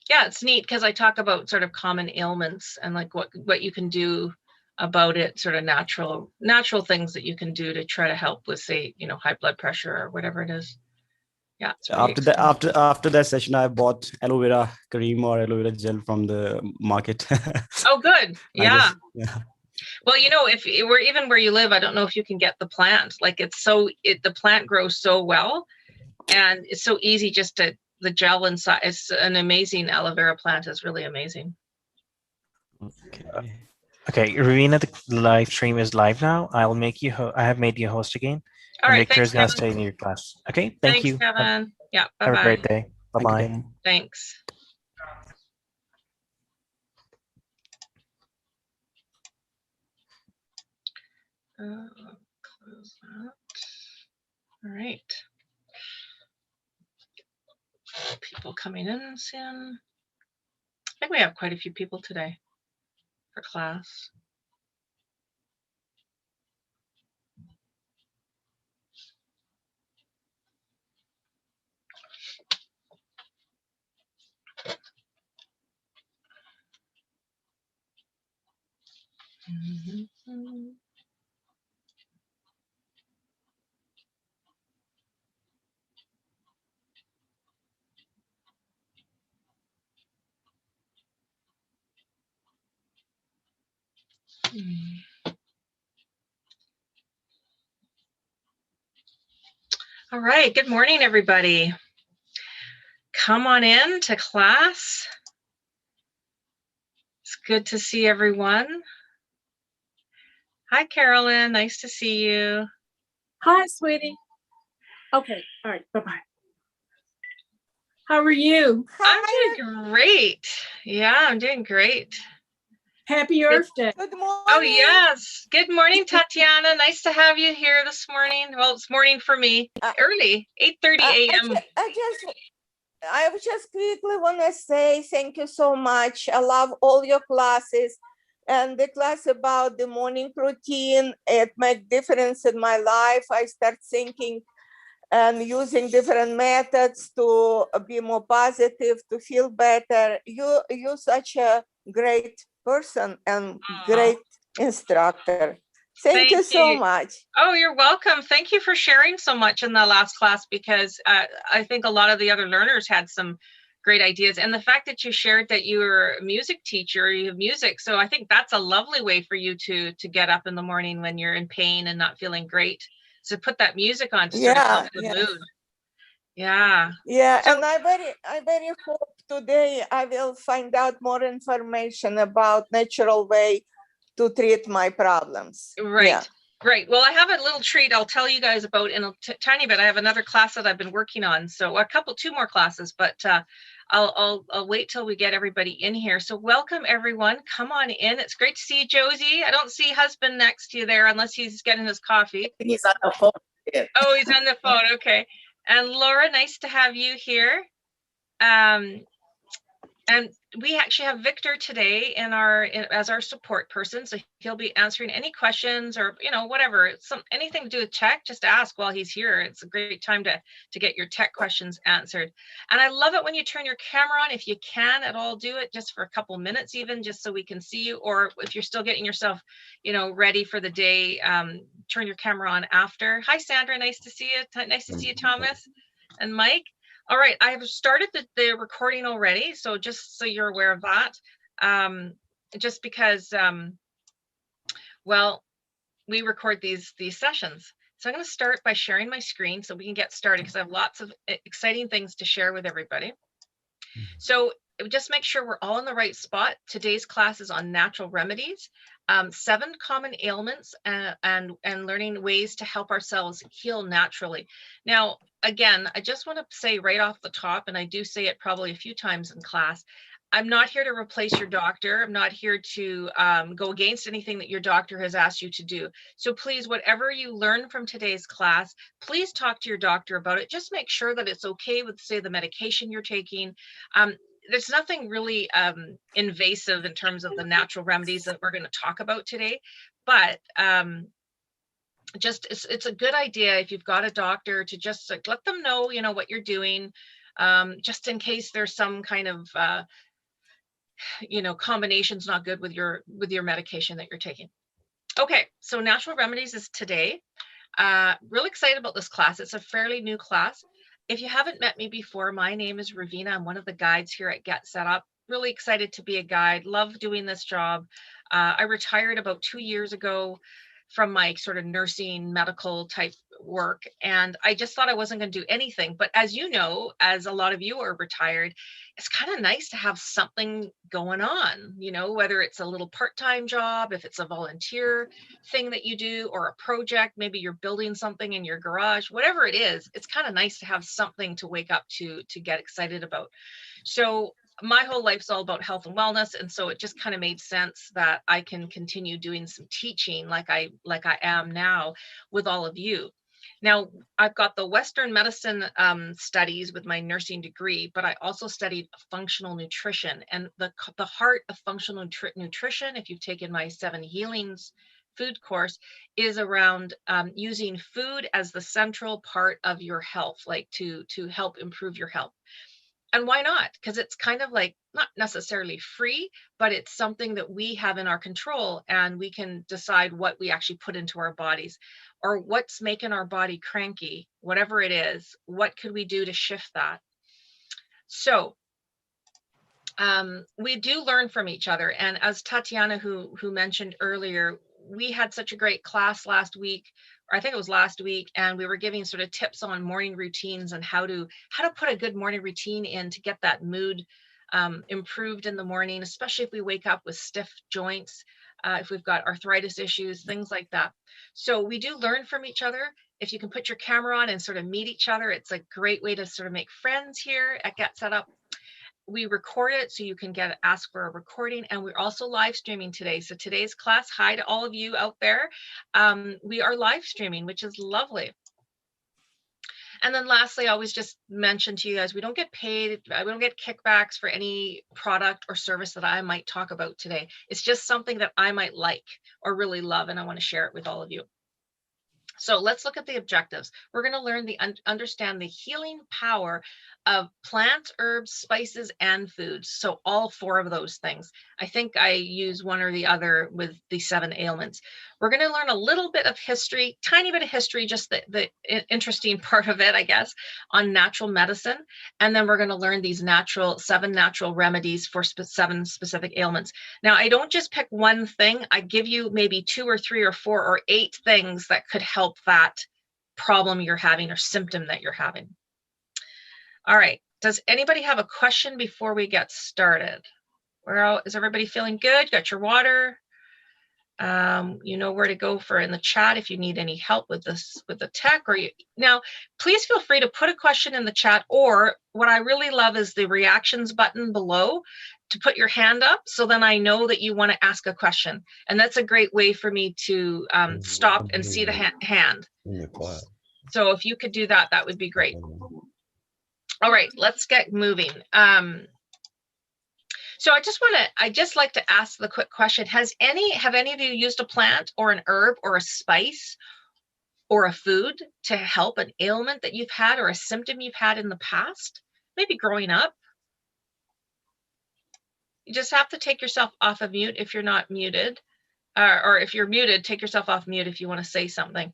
Yeah, it's neat because I talk about sort of common ailments and like what you can do about it, sort of natural things that you can do to try to help with, say, high blood pressure or whatever it is. Yeah, it's pretty exciting. After that session, I bought aloe vera cream or aloe vera gel from the market. Oh, good. Yeah. Yeah. Well, if we're even where you live, I don't know if you can get the plant. Like the plant grows so well, and it's so easy just to the gel inside. It's an amazing aloe vera plant. Is really amazing. Okay, Ravina, the live stream is live now. I have made you a host again. All and right, Victor is thanks, going to Kevin. stay in your class. Okay, thank Thanks, you. Kevin. Yeah, bye-bye. Have a great day. Bye-bye. Thanks. Close that. All right. People coming in soon. I think we have quite a few people today for class. Mm-hmm. All right, good morning, everybody. Come on in to class. It's good to see everyone. Hi, Carolyn, nice to see you. Hi, sweetie. Okay, all right, bye-bye. How are you? I'm doing great. Yeah, I'm doing great. Happy Earth Day. Good morning. Oh, yes. Good morning, Tatiana. Nice to have you here this morning. Well, it's morning for me. Early, 8:30 a.m. I just quickly want to say thank you so much. I love all your classes. And the class about the morning routine, it makes difference in my life. I start thinking and using different methods to be more positive, to feel better. You're such a great person and great instructor. Thank you so much. Oh, you're welcome. Thank you for sharing so much in the last class, because I think a lot of the other learners had some great ideas. And the fact that you shared that you were a music teacher, you have music. So I think that's a lovely way for you to get up in the morning when you're in pain and not feeling great. So put that music on to sort of help the mood. Yeah. Yeah, so, and I very hope today I will find out more information about natural way to treat my problems. Right. Yeah. Right. Well, I have a little treat I'll tell you guys about in a tiny bit. I have another class that I've been working on. So two more classes, but I'll wait till we get everybody in here. So welcome everyone. Come on in. It's great to see you, Josie. I don't see husband next to you there unless he's getting his coffee. He's on the phone. Oh, he's on the phone. Okay. And Laura, nice to have you here. And we actually have Victor today as our support person, so he'll be answering any questions or whatever. Anything to do with tech, just ask while he's here. It's a great time to get your tech questions answered. And I love it when you turn your camera on. If you can at all, do it just for a couple minutes, even just so we can see you. Or if you're still getting yourself, ready for the day, turn your camera on after. Hi, Sandra. Nice to see you. Nice to see you, Thomas and Mike. All right, I have started the recording already, so just so you're aware of that, just because, well, we record these sessions. So I'm going to start by sharing my screen so we can get started, because I have lots of exciting things to share with everybody. So just make sure we're all in the right spot. Today's class is on natural remedies, 7 common ailments, and learning ways to help ourselves heal naturally. Now, again, I just want to say right off the top, and I do say it probably a few times in class, I'm not here to replace your doctor. I'm not here to go against anything that your doctor has asked you to do. So please, whatever you learn from today's class, please talk to your doctor about it. Just make sure that it's okay with, say, the medication you're taking. There's nothing really invasive in terms of the natural remedies that we're going to talk about today, but just it's a good idea if you've got a doctor to just let them know, what you're doing. just in case there's some kind of, combination's not good with your medication that you're taking. Okay, so Natural Remedies is today. Really excited about this class. It's a fairly new class. If you haven't met me before, my name is Ravina. I'm one of the guides here at Get Set Up. Really excited to be a guide. Love doing this job. I retired about 2 years ago from my sort of nursing medical type work. And I just thought I wasn't going to do anything. But as you know, as a lot of you are retired, it's kind of nice to have something going on, whether it's a little part-time job, if it's a volunteer thing that you do, or a project, maybe you're building something in your garage, whatever it is, it's kind of nice to have something to wake up to get excited about. So my whole life's all about health and wellness. And so it just kind of made sense that I can continue doing some teaching like I am now with all of you. Now, I've got the Western medicine studies with my nursing degree, but I also studied functional nutrition. And the heart of functional nutrition, if you've taken my 7 Healings food course, is around using food as the central part of your health, like to help improve your health. And why not? Because it's kind of like not necessarily free, but it's something that we have in our control, and we can decide what we actually put into our bodies, or what's making our body cranky, whatever it is. What could we do to shift that? So we do learn from each other. And as Tatiana, who mentioned earlier, we had such a great class last week, or I think it was last week, and we were giving sort of tips on morning routines and how to put a good morning routine in to get that mood improved in the morning, especially if we wake up with stiff joints, if we've got arthritis issues, things like that. So we do learn from each other. If you can put your camera on and sort of meet each other, it's a great way to sort of make friends here at Get Set Up. We record it so you can ask for a recording, and we're also live streaming today. So today's class, hi to all of you out there. We are live streaming, which is lovely. And then lastly, I always just mention to you guys, we don't get paid. We don't get kickbacks for any product or service that I might talk about today. It's just something that I might like or really love, and I want to share it with all of you. So let's look at the objectives. We're going to learn understand the healing power of plants, herbs, spices, and foods. So all 4 of those things. I think I use one or the other with the 7 ailments. We're going to learn a little bit of history, tiny bit of history, just the interesting part of it, I guess, on natural medicine. And then we're going to learn these 7 natural remedies for 7 specific ailments. Now, I don't just pick one thing. I give you maybe 2 or 3 or 4 or 8 things that could help that problem you're having or symptom that you're having. All right. Does anybody have a question before we get started? Is everybody feeling good? Got your water? You know where to go for in the chat if you need any help with this, with the tech. Now, please feel free to put a question in the chat, or what I really love is the reactions button below to put your hand up, so then I know that you want to ask a question. And that's a great way for me to stop and see the hand. In the class. So if you could do that, that would be great. All right, let's get moving. So I just like to ask the quick question. Have any of you used a plant or an herb or a spice or a food to help an ailment that you've had or a symptom you've had in the past, maybe growing up? You just have to take yourself off of mute if you're not muted, or if you're muted, take yourself off mute if you want to say something.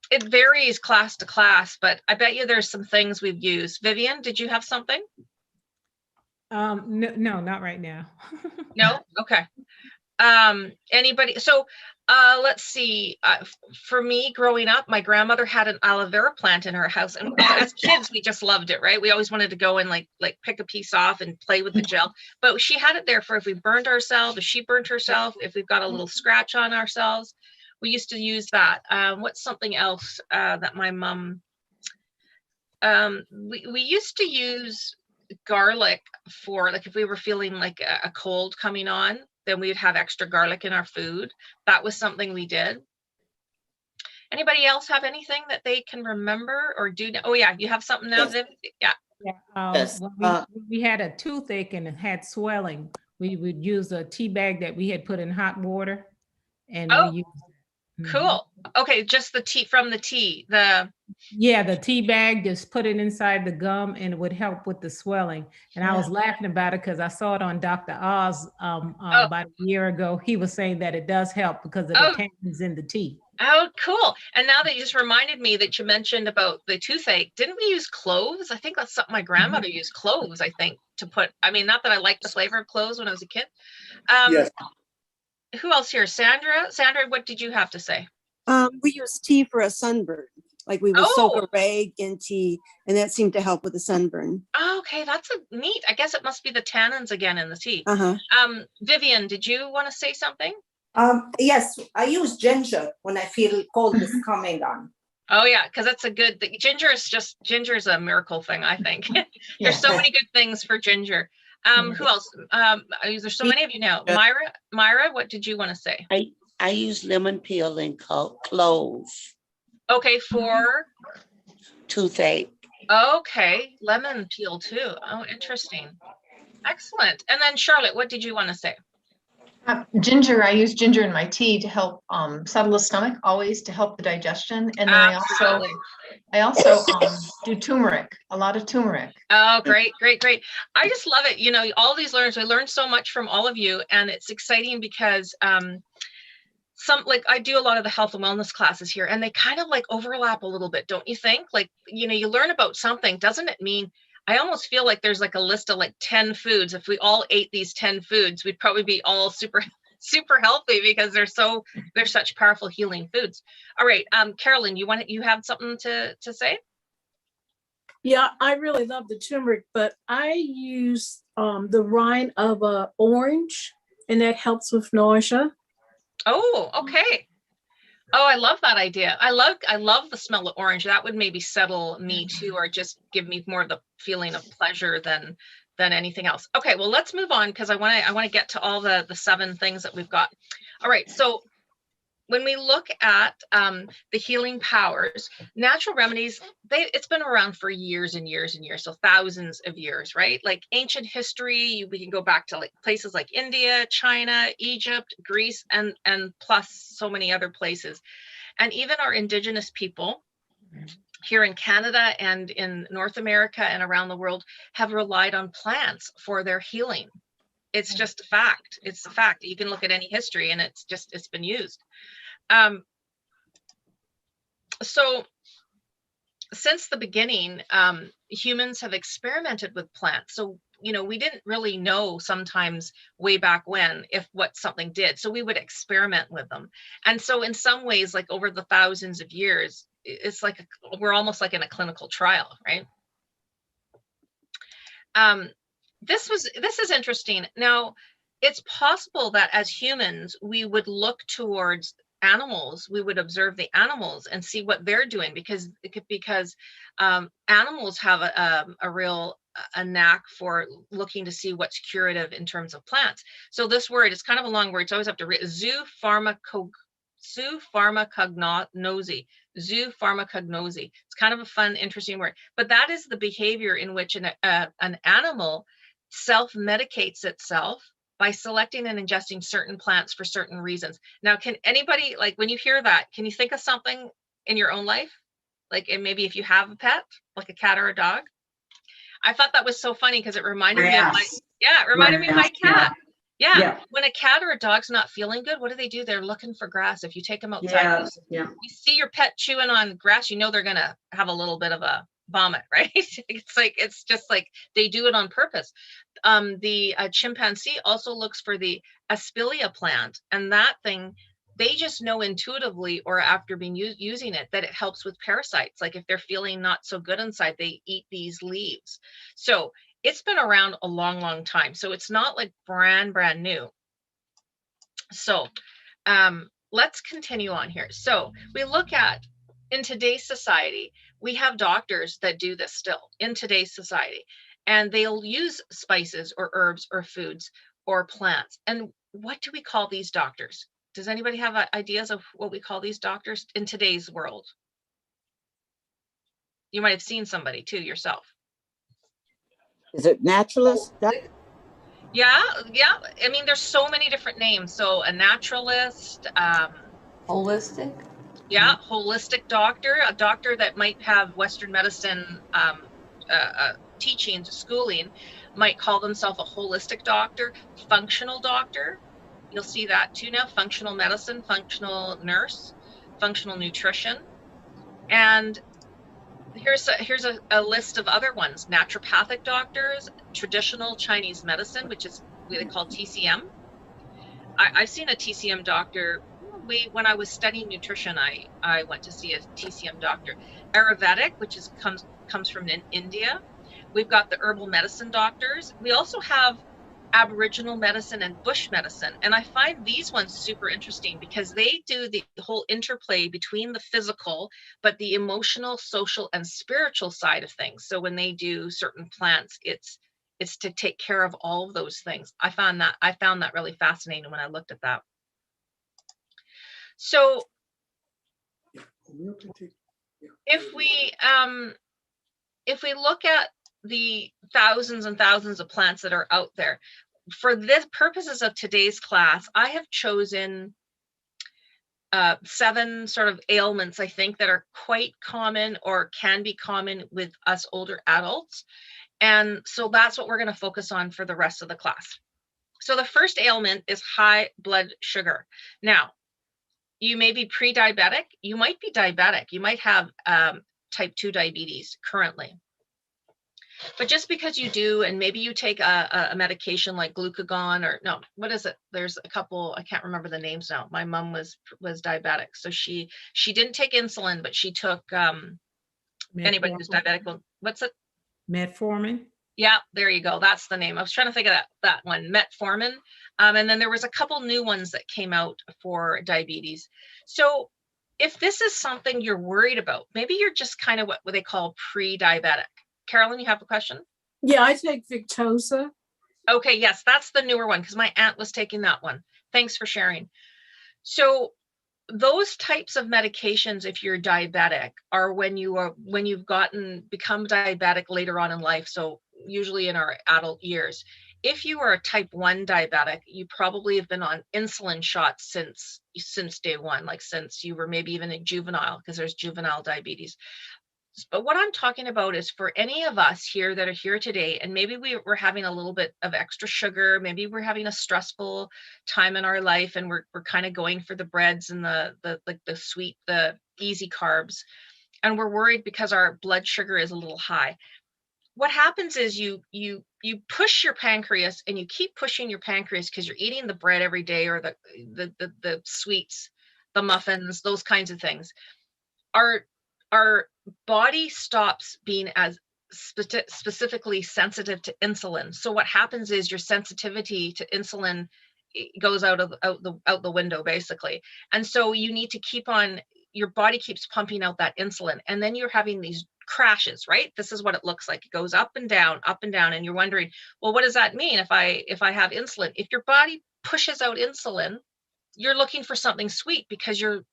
It varies class to class, but I bet you there's some things we've used. Vivian, did you have something? No, not right now. No? Okay. Anybody? So let's see. For me, growing up, my grandmother had an aloe vera plant in her house, and as kids, we just loved it, right? We always wanted to go and like pick a piece off and play with the gel. But she had it there for if we burned ourselves, if she burnt herself, if we've got a little scratch on ourselves. We used to use that. What's something else that my mom? We used to use garlic for, like, if we were feeling like a cold coming on, then we would have extra garlic in our food. That was something we did. Anybody else have anything that they can remember or do? Oh yeah, you have something now, Viv? Yeah. Yes. When we had a toothache and it had swelling, we would use a tea bag that we had put in hot water, and we used Cool. Okay, just the tea from the tea. Yeah, the tea bag, just put it inside the gum and it would help with the swelling. And I was laughing about it because I saw it on Dr. Oz about a year ago. He was saying that it does help because of the tannins in the tea. Oh, cool. And now that you just reminded me that you mentioned about the toothache, didn't we use cloves? I think that's something my grandmother used, cloves, I think, to put, I mean, not that I liked the flavor of cloves when I was a kid. Yes. Who else here? Sandra? Sandra, what did you have to say? We use tea for a sunburn. Like we would soak a rag in tea, and that seemed to help with the sunburn. Okay, that's a neat. I guess it must be the tannins again in the tea. Vivian, did you want to say something? Yes, I use ginger when I feel cold is coming on. Oh yeah, because that's a good thing. Ginger is a miracle thing, I think. There's so many good things for ginger. Who else? There's so many of you now. Myra, what did you want to say? I use lemon peel and cloves. Okay, for toothache. Okay, lemon peel too. Oh, interesting. Excellent. And then Charlotte, what did you want to say? Ginger, I use ginger in my tea to help settle the stomach, always to help the digestion. And then I also do turmeric, a lot of turmeric. Oh, great, great, great. I just love it. You know, all these learners, we learned so much from all of you, and it's exciting because I do a lot of the health and wellness classes here, and they kind of like overlap a little bit, don't you think? Like, you know, you learn about something, doesn't it mean, I almost feel like there's like a list of like 10 foods. If we all ate these 10 foods, we'd probably be all super healthy because they're such powerful healing foods. All right, Carolyn, you have something to say? Yeah, I really love the turmeric, but I use the rind of an orange, and that helps with nausea. Oh, okay. Oh, I love that idea. I love the smell of orange. That would maybe settle me too, or just give me more of the feeling of pleasure than anything else. Okay, well, let's move on because I want to get to all the 7 things that we've got. All right, so when we look at the healing powers, natural remedies, it's been around for years and years and years, so thousands of years, right? Like ancient history, we can go back to like places like India, China, Egypt, Greece, and plus so many other places. And even our indigenous people here in Canada and in North America and around the world have relied on plants for their healing. It's just a fact. It's a fact. You can look at any history and it's been used. So since the beginning, humans have experimented with plants. So, you know, we didn't really know sometimes way back when what something did. So we would experiment with them. And so in some ways, like over the thousands of years, it's like we're almost like in a clinical trial, right? This is interesting. Now, it's possible that as humans, we would look towards animals, we would observe the animals and see what they're doing because animals have a real knack for looking to see what's curative in terms of plants. So this word is kind of a long word, so I always have to read zoopharmacognosy. Zoopharmacognosy. It's kind of a fun, interesting word, but that is the behavior in which an animal self-medicates itself by selecting and ingesting certain plants for certain reasons. Now, can anybody, like when you hear that, can you think of something in your own life? Like, and maybe if you have a pet, like a cat or a dog? I thought that was so funny because it reminded me of my cat. Yeah. When a cat or a dog's not feeling good, what do? They're looking for grass. If you take them outside, you see your pet chewing on grass, you know they're going to have a little bit of a vomit, right? It's just like they do it on purpose. The chimpanzee also looks for the Aspilia plant, and that thing, they just know intuitively or after being using it that it helps with parasites. Like if they're feeling not so good inside, they eat these leaves. So it's been around a long, long time. So it's not like brand new. So let's continue on here. So we look at, in today's society, we have doctors that do this still in today's society, and they'll use spices or herbs or foods or plants. And what do we call these doctors? Does anybody have ideas of what we call these doctors in today's world? You might have seen somebody too yourself. Is it naturalist? Yeah. I mean, there's so many different names. So a naturalist, Holistic? Yeah, holistic doctor, a doctor that might have Western medicine teachings, schooling, might call themselves a holistic doctor, functional doctor. You'll see that too now, functional medicine, functional nurse, functional nutrition. And here's a list of other ones: naturopathic doctors, traditional Chinese medicine, which is what they call TCM. I've seen a TCM doctor. When I was studying nutrition, I went to see a TCM doctor. Ayurvedic, which comes from India. We've got the herbal medicine doctors. We also have Aboriginal medicine and bush medicine. And I find these ones super interesting because they do the whole interplay between the physical, but the emotional, social, and spiritual side of things. So when they do certain plants, it's to take care of all of those things. I found that really fascinating when I looked at that. So if we look at the thousands and thousands of plants that are out there, for the purposes of today's class, I have chosen 7 sort of ailments, I think, that are quite common or can be common with us older adults. And so that's what we're going to focus on for the rest of the class. So the first ailment is high blood sugar. Now, you may be pre-diabetic. You might be diabetic. You might have type 2 diabetes currently. But just because you do, and maybe you take a medication like glucagon, or no, what is it? There's a couple, I can't remember the names now. My mom was diabetic. So she didn't take insulin, but she took, anybody who's diabetic, well, what's it? Metformin. Yeah, there you go. That's the name. I was trying to think of that one, metformin. And then there was a couple new ones that came out for diabetes. So if this is something you're worried about, maybe you're just kind of what they call pre-diabetic. Carolyn, you have a question? Yeah, I take Victoza. Okay, yes, that's the newer one because my aunt was taking that one. Thanks for sharing. So those types of medications, if you're diabetic, are when you've become diabetic later on in life. So usually in our adult years. If you are a type 1 diabetic, you probably have been on insulin shots since day one, like since you were maybe even a juvenile, because there's juvenile diabetes. But what I'm talking about is for any of us here that are here today, and maybe we're having a little bit of extra sugar, maybe we're having a stressful time in our life, and we're kind of going for the breads and the sweet, the easy carbs, and we're worried because our blood sugar is a little high. What happens is you push your pancreas, and you keep pushing your pancreas because you're eating the bread every day, or the sweets, the muffins, those kinds of things. Our body stops being as specifically sensitive to insulin. So what happens is your sensitivity to insulin goes out the window, basically. And so you need to keep on, your body keeps pumping out that insulin, and then you're having these crashes, right? This is what it looks like. It goes up and down, and you're wondering, well, what does that mean if I have insulin? If your body pushes out insulin, you're looking for something sweet because your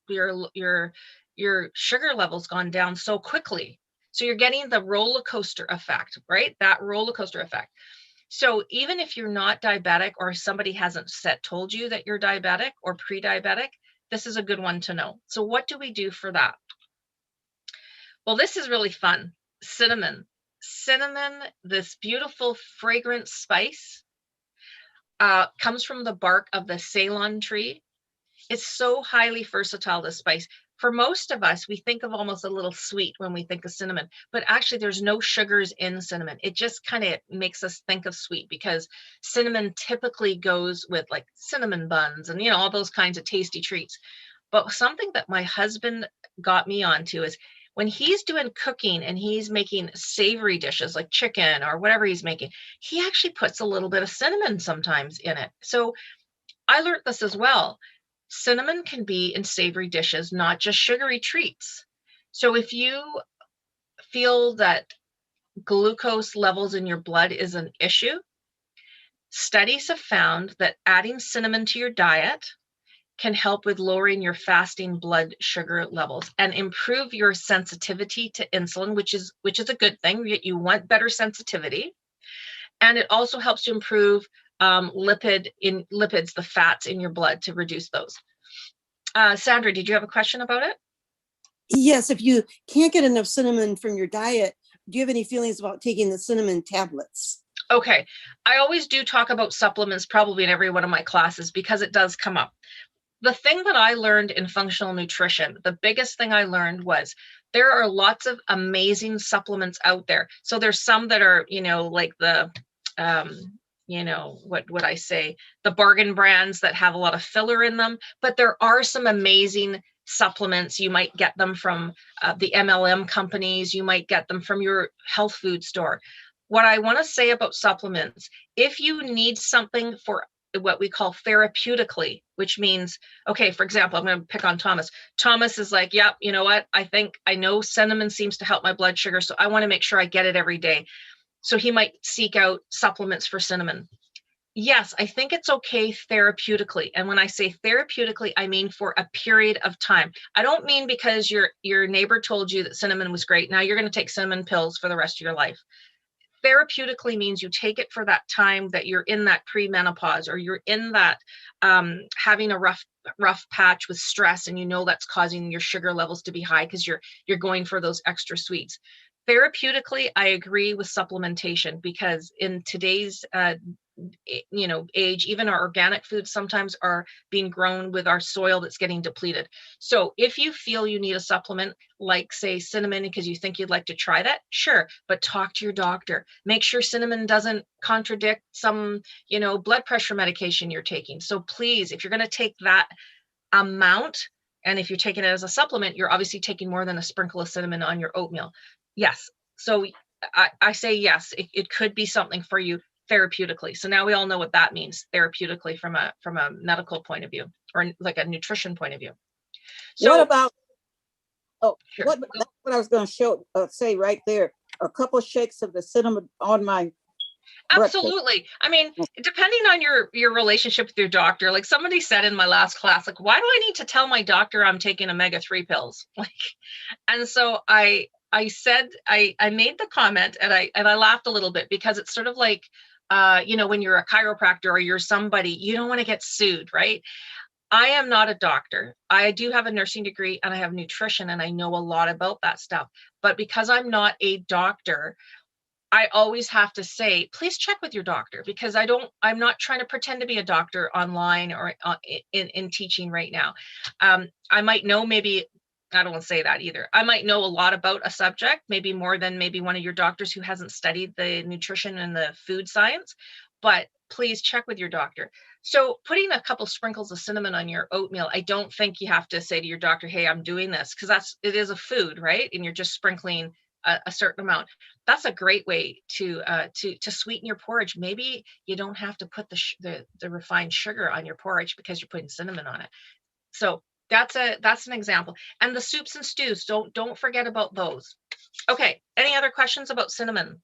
sugar level's gone down so quickly. So you're getting the roller coaster effect, right? That roller coaster effect. So even if you're not diabetic, or somebody hasn't told you that you're diabetic or pre-diabetic, this is a good one to know. So what do we do for that? Well, this is really fun. Cinnamon, this beautiful fragrant spice, comes from the bark of the Ceylon tree. It's so highly versatile, this spice. For most of us, we think of almost a little sweet when we think of cinnamon, but actually there's no sugars in cinnamon. It just kind of makes us think of sweet, because cinnamon typically goes with like cinnamon buns and, all those kinds of tasty treats. But something that my husband got me onto is when he's doing cooking and he's making savory dishes like chicken or whatever he's making, he actually puts a little bit of cinnamon sometimes in it. So I learned this as well. Cinnamon can be in savory dishes, not just sugary treats. So if you feel that glucose levels in your blood is an issue, studies have found that adding cinnamon to your diet can help with lowering your fasting blood sugar levels and improve your sensitivity to insulin, which is a good thing. You want better sensitivity. And it also helps to improve lipids, the fats in your blood, to reduce those. Sandra, did you have a question about it? Yes, if you can't get enough cinnamon from your diet, do you have any feelings about taking the cinnamon tablets? Okay, I always do talk about supplements probably in every one of my classes because it does come up. The thing that I learned in functional nutrition, the biggest thing I learned was there are lots of amazing supplements out there. So there's some that are, like the, what would I say, the bargain brands that have a lot of filler in them, but there are some amazing supplements. You might get them from the MLM companies. You might get them from your health food store. What I want to say about supplements, if you need something for what we call therapeutically, which means, okay, for example, I'm going to pick on Thomas. Thomas is like, yep, you know what? I know cinnamon seems to help my blood sugar, so I want to make sure I get it every day. So he might seek out supplements for cinnamon. Yes, I think it's okay therapeutically. And when I say therapeutically, I mean for a period of time. I don't mean because your neighbor told you that cinnamon was great. Now you're going to take cinnamon pills for the rest of your life. Therapeutically means you take it for that time that you're in that premenopause, or you're in that having a rough patch with stress, and that's causing your sugar levels to be high because you're going for those extra sweets. Therapeutically, I agree with supplementation, because in today's age, even our organic foods sometimes are being grown with our soil that's getting depleted. So if you feel you need a supplement, like say cinnamon, because you think you'd like to try that, sure, but talk to your doctor. Make sure cinnamon doesn't contradict some, blood pressure medication you're taking. So please, if you're going to take that amount, and if you're taking it as a supplement, you're obviously taking more than a sprinkle of cinnamon on your oatmeal. Yes. So I say yes, it could be something for you therapeutically. So now we all know what that means, therapeutically, from a medical point of view, or like a nutrition point of view. So what about, sure. that's what I was going to say right there. A couple shakes of the cinnamon on my Absolutely. breakfast. I mean, depending on your relationship with your doctor, like somebody said in my last class, like, why do I need to tell my doctor I'm taking omega-3 pills? And so I said, I made the comment, and I laughed a little bit, because it's sort of like, when you're a chiropractor or you're somebody, you don't want to get sued, right? I am not a doctor. I do have a nursing degree, and I have nutrition, and I know a lot about that stuff. But because I'm not a doctor, I always have to say, please check with your doctor, because I'm not trying to pretend to be a doctor online or in teaching right now. I might know, maybe, I don't want to say that either. I might know a lot about a subject, maybe more than maybe one of your doctors who hasn't studied the nutrition and the food science, but please check with your doctor. So putting a couple sprinkles of cinnamon on your oatmeal, I don't think you have to say to your doctor, hey, I'm doing this, because it is a food, right? And you're just sprinkling a certain amount. That's a great way to sweeten your porridge. Maybe you don't have to put the refined sugar on your porridge because you're putting cinnamon on it. So that's an example. And the soups and stews, don't forget about those. Okay, any other questions about cinnamon?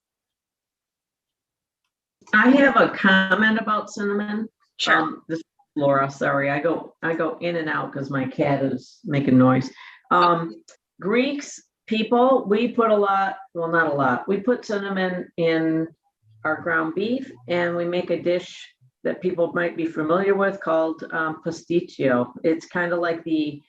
I have a comment about cinnamon. Sure. This is Laura, sorry. I go in and out because my cat is making noise. Greeks, people, we put a lot, well, not a lot. We put cinnamon in our ground beef, and we make a dish that people might be familiar with called pasticcio. It's kind of like the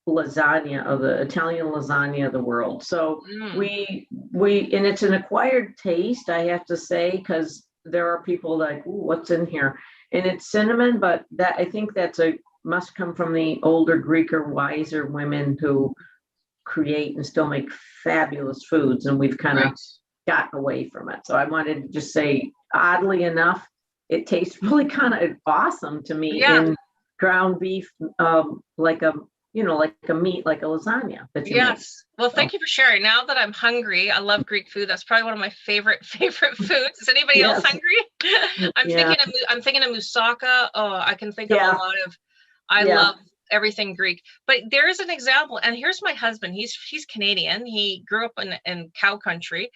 lasagna of the Italian lasagna of the world. So we and it's an acquired taste, I have to say, because there are people like, ooh, what's in here? And it's cinnamon, but that, I think that's must come from the older Greek or wiser women who create and still make fabulous foods, and we've kind of gotten away from it. So I wanted to just say, oddly enough, it tastes really kind of awesome to me in ground beef, like a meat, like a lasagna. Yes. Well, thank you for sharing. Now that I'm hungry, I love Greek food. That's probably one of my favorite foods. Is anybody else hungry? I'm thinking of moussaka. Oh, I can think of a lot of. I love everything Greek. But there is an example, and here's my husband. He's Canadian. He grew up in cow country,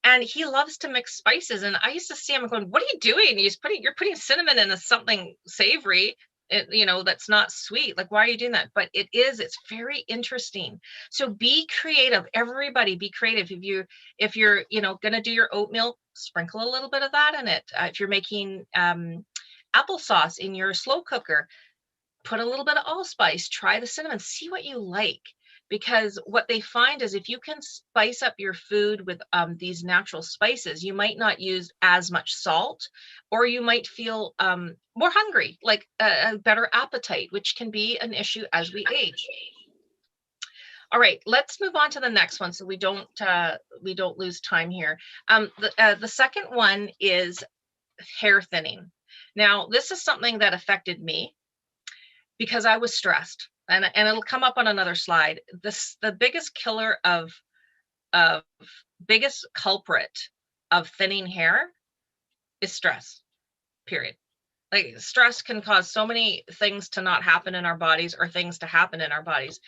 and he loves to mix spices. And I used to see him going, "What are you doing? You're putting cinnamon in something savory. That's not sweet. Like, why are you doing that?" But it's very interesting. So be creative. Everybody be creative. If you're going to do your oatmeal, sprinkle a little bit of that in it. If you're making applesauce in your slow cooker, put a little bit of allspice, try the cinnamon, see what you like. Because what they find is if you can spice up your food with these natural spices, you might not use as much salt, or you might feel more hungry, like a better appetite, which can be an issue as we age. All right, let's move on to the next one so we don't lose time here. The second one is hair thinning. Now, this is something that affected me because I was stressed, and it'll come up on another slide. The biggest killer biggest culprit of thinning hair is stress, period. Like, stress can cause so many things to not happen in our bodies, or things to happen in our bodies.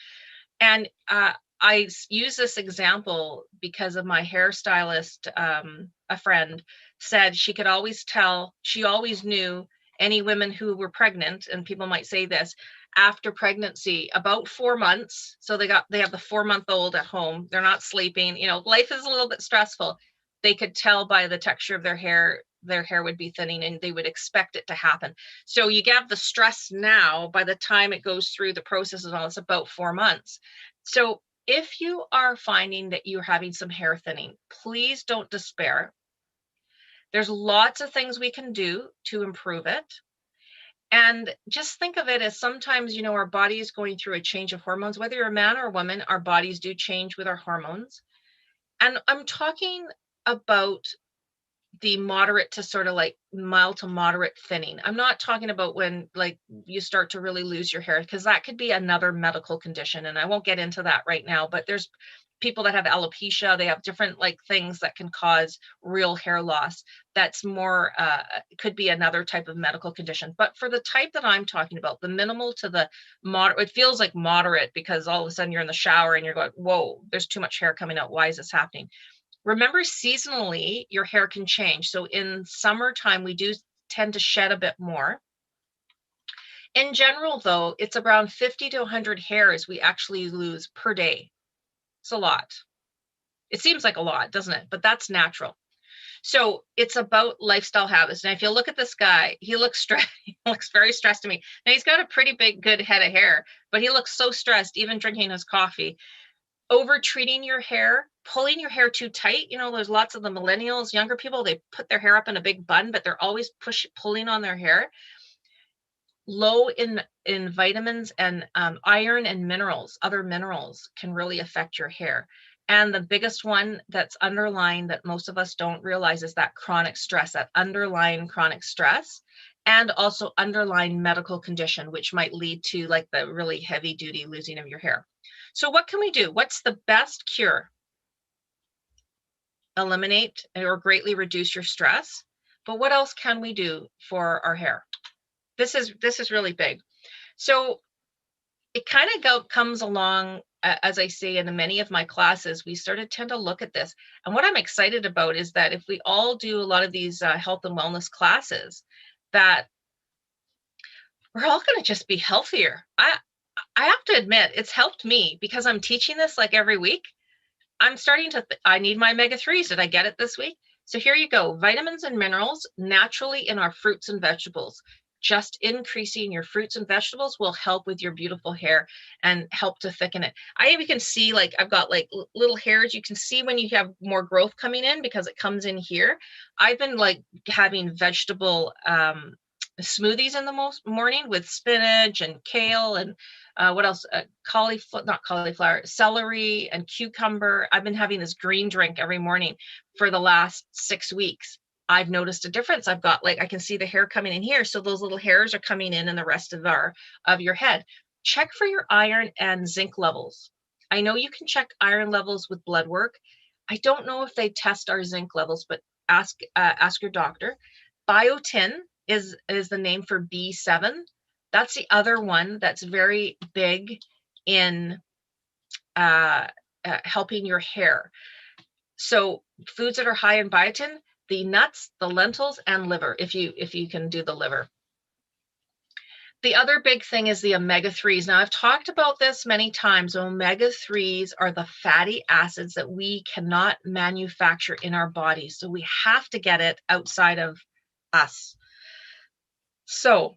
And I use this example because of my hairstylist. A friend said she could always tell, she always knew any women who were pregnant, and people might say this, after pregnancy, about 4 months. So they have the 4-month-old at home. They're not sleeping. You know, life is a little bit stressful. They could tell by the texture of their hair would be thinning, and they would expect it to happen. So you get the stress now, by the time it goes through the process and all, it's about 4 months. So if you are finding that you're having some hair thinning, please don't despair. There's lots of things we can do to improve it. And just think of it as sometimes, you know, our body is going through a change of hormones. Whether you're a man or a woman, our bodies do change with our hormones. And I'm talking about the moderate to sort of like mild to moderate thinning. I'm not talking about when like you start to really lose your hair, because that could be another medical condition. And I won't get into that right now, but there's people that have alopecia. They have different like things that can cause real hair loss. That's more, could be another type of medical condition. But for the type that I'm talking about, the minimal to the moderate, it feels like moderate because all of a sudden you're in the shower and you're going, whoa, there's too much hair coming out. Why is this happening? Remember, seasonally, your hair can change. So in summertime, we do tend to shed a bit more. In general, though, it's around 50 to 100 hairs we actually lose per day. It's a lot. It seems like a lot, doesn't it? But that's natural. So it's about lifestyle habits. And if you look at this guy, he looks stressed. He looks very stressed to me. Now, he's got a pretty big, good head of hair, but he looks so stressed, even drinking his coffee. Over treating your hair, pulling your hair too tight. You know, there's lots of the millennials, younger people, they put their hair up in a big bun, but they're always pulling on their hair. Low in vitamins and iron and minerals, other minerals can really affect your hair. And the biggest one that's underlying that most of us don't realize is that chronic stress, that underlying chronic stress, and also underlying medical condition, which might lead to like the really heavy duty losing of your hair. So what can we do? What's the best cure? Eliminate or greatly reduce your stress. But what else can we do for our hair? This is really big. So it kind of comes along, as I say, in many of my classes, we tend to look at this. And what I'm excited about is that if we all do a lot of these health and wellness classes, that we're all going to just be healthier. I have to admit, it's helped me because I'm teaching this like every week. I'm starting to, I need my omega-3s. Did I get it this week? So here you go. Vitamins and minerals naturally in our fruits and vegetables. Just increasing your fruits and vegetables will help with your beautiful hair and help to thicken it. I even can see, like, I've got like little hairs. You can see when you have more growth coming in because it comes in here. I've been like having vegetable smoothies in the morning with spinach and kale and what else? Cauliflower, celery and cucumber. I've been having this green drink every morning for the last 6 weeks. I've noticed a difference. I've got like, I can see the hair coming in here. So those little hairs are coming in the rest of your head. Check for your iron and zinc levels. I know you can check iron levels with blood work. I don't know if they test our zinc levels, but ask your doctor. Biotin is the name for B7. That's the other one that's very big in helping your hair. So foods that are high in biotin, the nuts, the lentils, and liver, if you can do the liver. The other big thing is the omega-3s. Now, I've talked about this many times. Omega-3s are the fatty acids that we cannot manufacture in our bodies. So we have to get it outside of us. So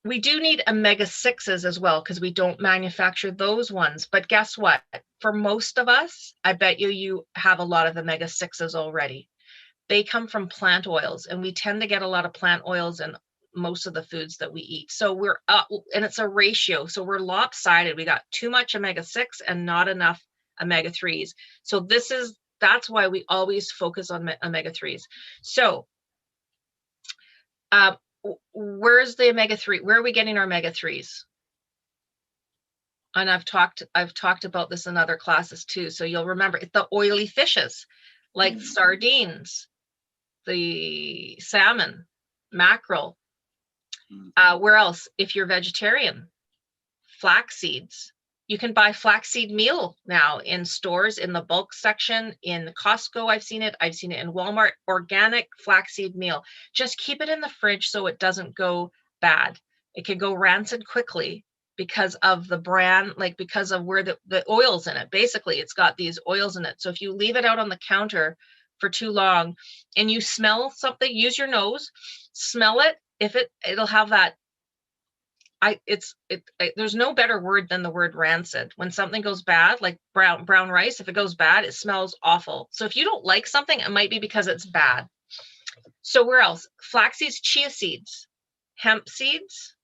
We do need omega-6s as well because we don't manufacture those ones. But guess what? For most of us, I bet you have a lot of omega-6s already. They come from plant oils, and we tend to get a lot of plant oils in most of the foods that we eat. So we're up, and it's a ratio. So we're lopsided. We got too much omega-6 and not enough omega-3s. So that's why we always focus on omega-3s. So where's the omega-3? Where are we getting our omega-3s? And I've talked about this in other classes too. So you'll remember it's the oily fishes like sardines, the salmon, mackerel. Where else? If you're vegetarian, flax seeds. You can buy flaxseed meal now in stores, in the bulk section, in Costco. I've seen it in Walmart. Organic flaxseed meal. Just keep it in the fridge so it doesn't go bad. It can go rancid quickly because of the brand, like because of where the oil's in it. Basically, it's got these oils in it. So if you leave it out on the counter for too long and you smell something, use your nose, smell it. If it'll have that. There's no better word than the word rancid. When something goes bad, like brown rice, if it goes bad, it smells awful. So if you don't like something, it might be because it's bad. So where else? Flax seeds, chia seeds, hemp seeds,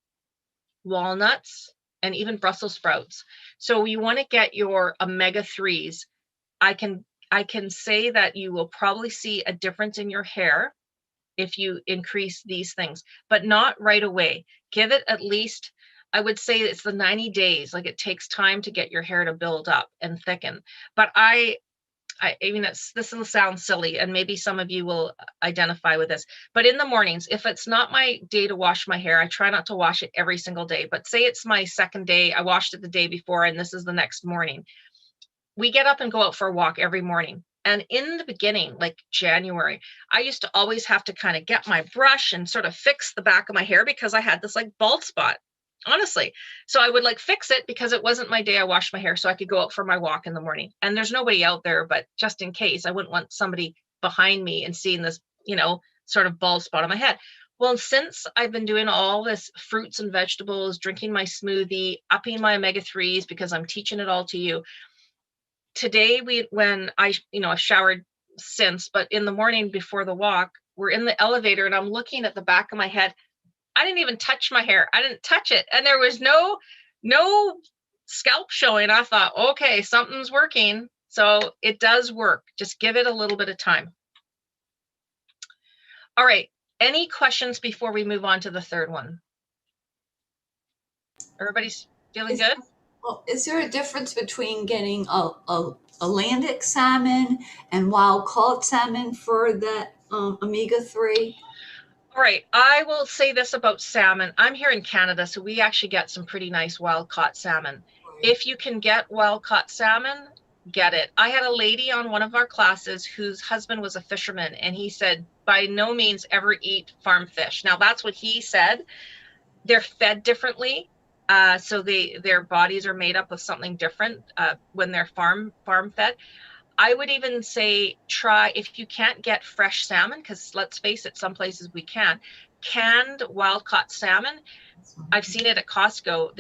walnuts, and even Brussels sprouts. So you want to get your omega-3s. I can say that you will probably see a difference in your hair if you increase these things, but not right away. Give it at least, I would say it's the 90 days. Like it takes time to get your hair to build up and thicken. But I mean, this will sound silly, and maybe some of you will identify with this, but in the mornings, if it's not my day to wash my hair, I try not to wash it every single day, but say it's my second day, I washed it the day before, and this is the next morning. We get up and go out for a walk every morning. And in the beginning, like January, I used to always have to kind of get my brush and sort of fix the back of my hair because I had this like bald spot, honestly. So I would like fix it because it wasn't my day I washed my hair, so I could go out for my walk in the morning. And there's nobody out there, but just in case, I wouldn't want somebody behind me and seeing this, sort of bald spot on my head. Well, since I've been doing all this fruits and vegetables, drinking my smoothie, upping my omega-3s because I'm teaching it all to you. Today, when I've showered since, but in the morning before the walk, we're in the elevator and I'm looking at the back of my head. I didn't even touch my hair. I didn't touch it. And there was no scalp showing. I thought, okay, something's working. So it does work. Just give it a little bit of time. All right. Any questions before we move on to the third one? Everybody's feeling good? Well, is there a difference between getting a Atlantic salmon and wild caught salmon for that omega-3? All right, I will say this about salmon. I'm here in Canada, so we actually get some pretty nice wild caught salmon. Right. If you can get wild caught salmon, get it. I had a lady on one of our classes whose husband was a fisherman, and he said, by no means ever eat farm fish. Now, that's what he said. They're fed differently. So their bodies are made up of something different when they're farm fed. I would even say try, if you can't get fresh salmon, because let's face it, some places we can, canned wild caught salmon. I've seen it at Costco.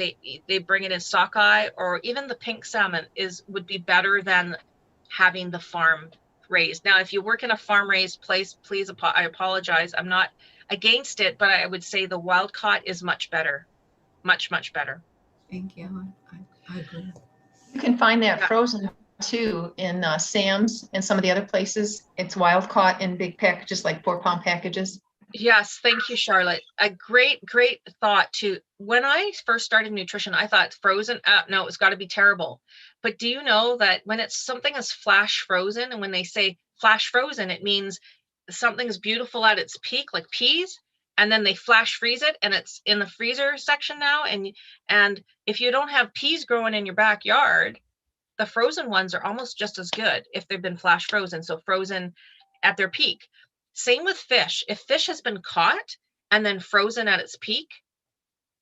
They bring it in sockeye, or even the pink salmon would be better than having the farm raised. Now, if you work in a farm raised place, please, I apologize. I'm not against it, but I would say the wild caught is much better. Much, much better. Thank you. I agree. You can find that frozen too in Sam's and some of the other places. It's wild caught in big packages, like 4-pound packages. Yes, thank you, Charlotte. A great thought too. When I first started nutrition, I thought frozen, no, it's got to be terrible. But do you know that when it's something is flash frozen, and when they say flash frozen, it means something's beautiful at its peak, like peas, and then they flash freeze it and it's in the freezer section now. And if you don't have peas growing in your backyard, the frozen ones are almost just as good if they've been flash frozen. So frozen at their peak. Same with fish. If fish has been caught and then frozen at its peak,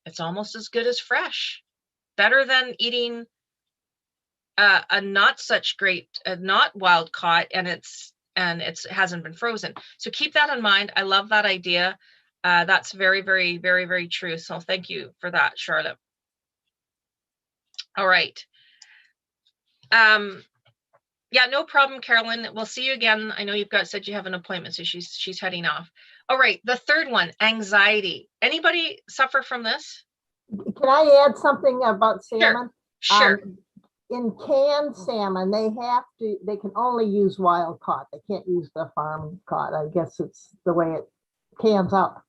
it's almost as good as fresh. Better than eating a not such great, not wild caught, and it hasn't been frozen. So keep that in mind. I love that idea. That's very, very, very, very true. So thank you for that, Charlotte. All right. Yeah, no problem, Carolyn. We'll see you again. I know you've said you have an appointment, so she's heading off. All right, the third one, anxiety. Anybody suffer from this? Can I add something about salmon? Sure. In canned salmon, they can only use wild caught. They can't use the farm caught. I guess it's the way it cans up.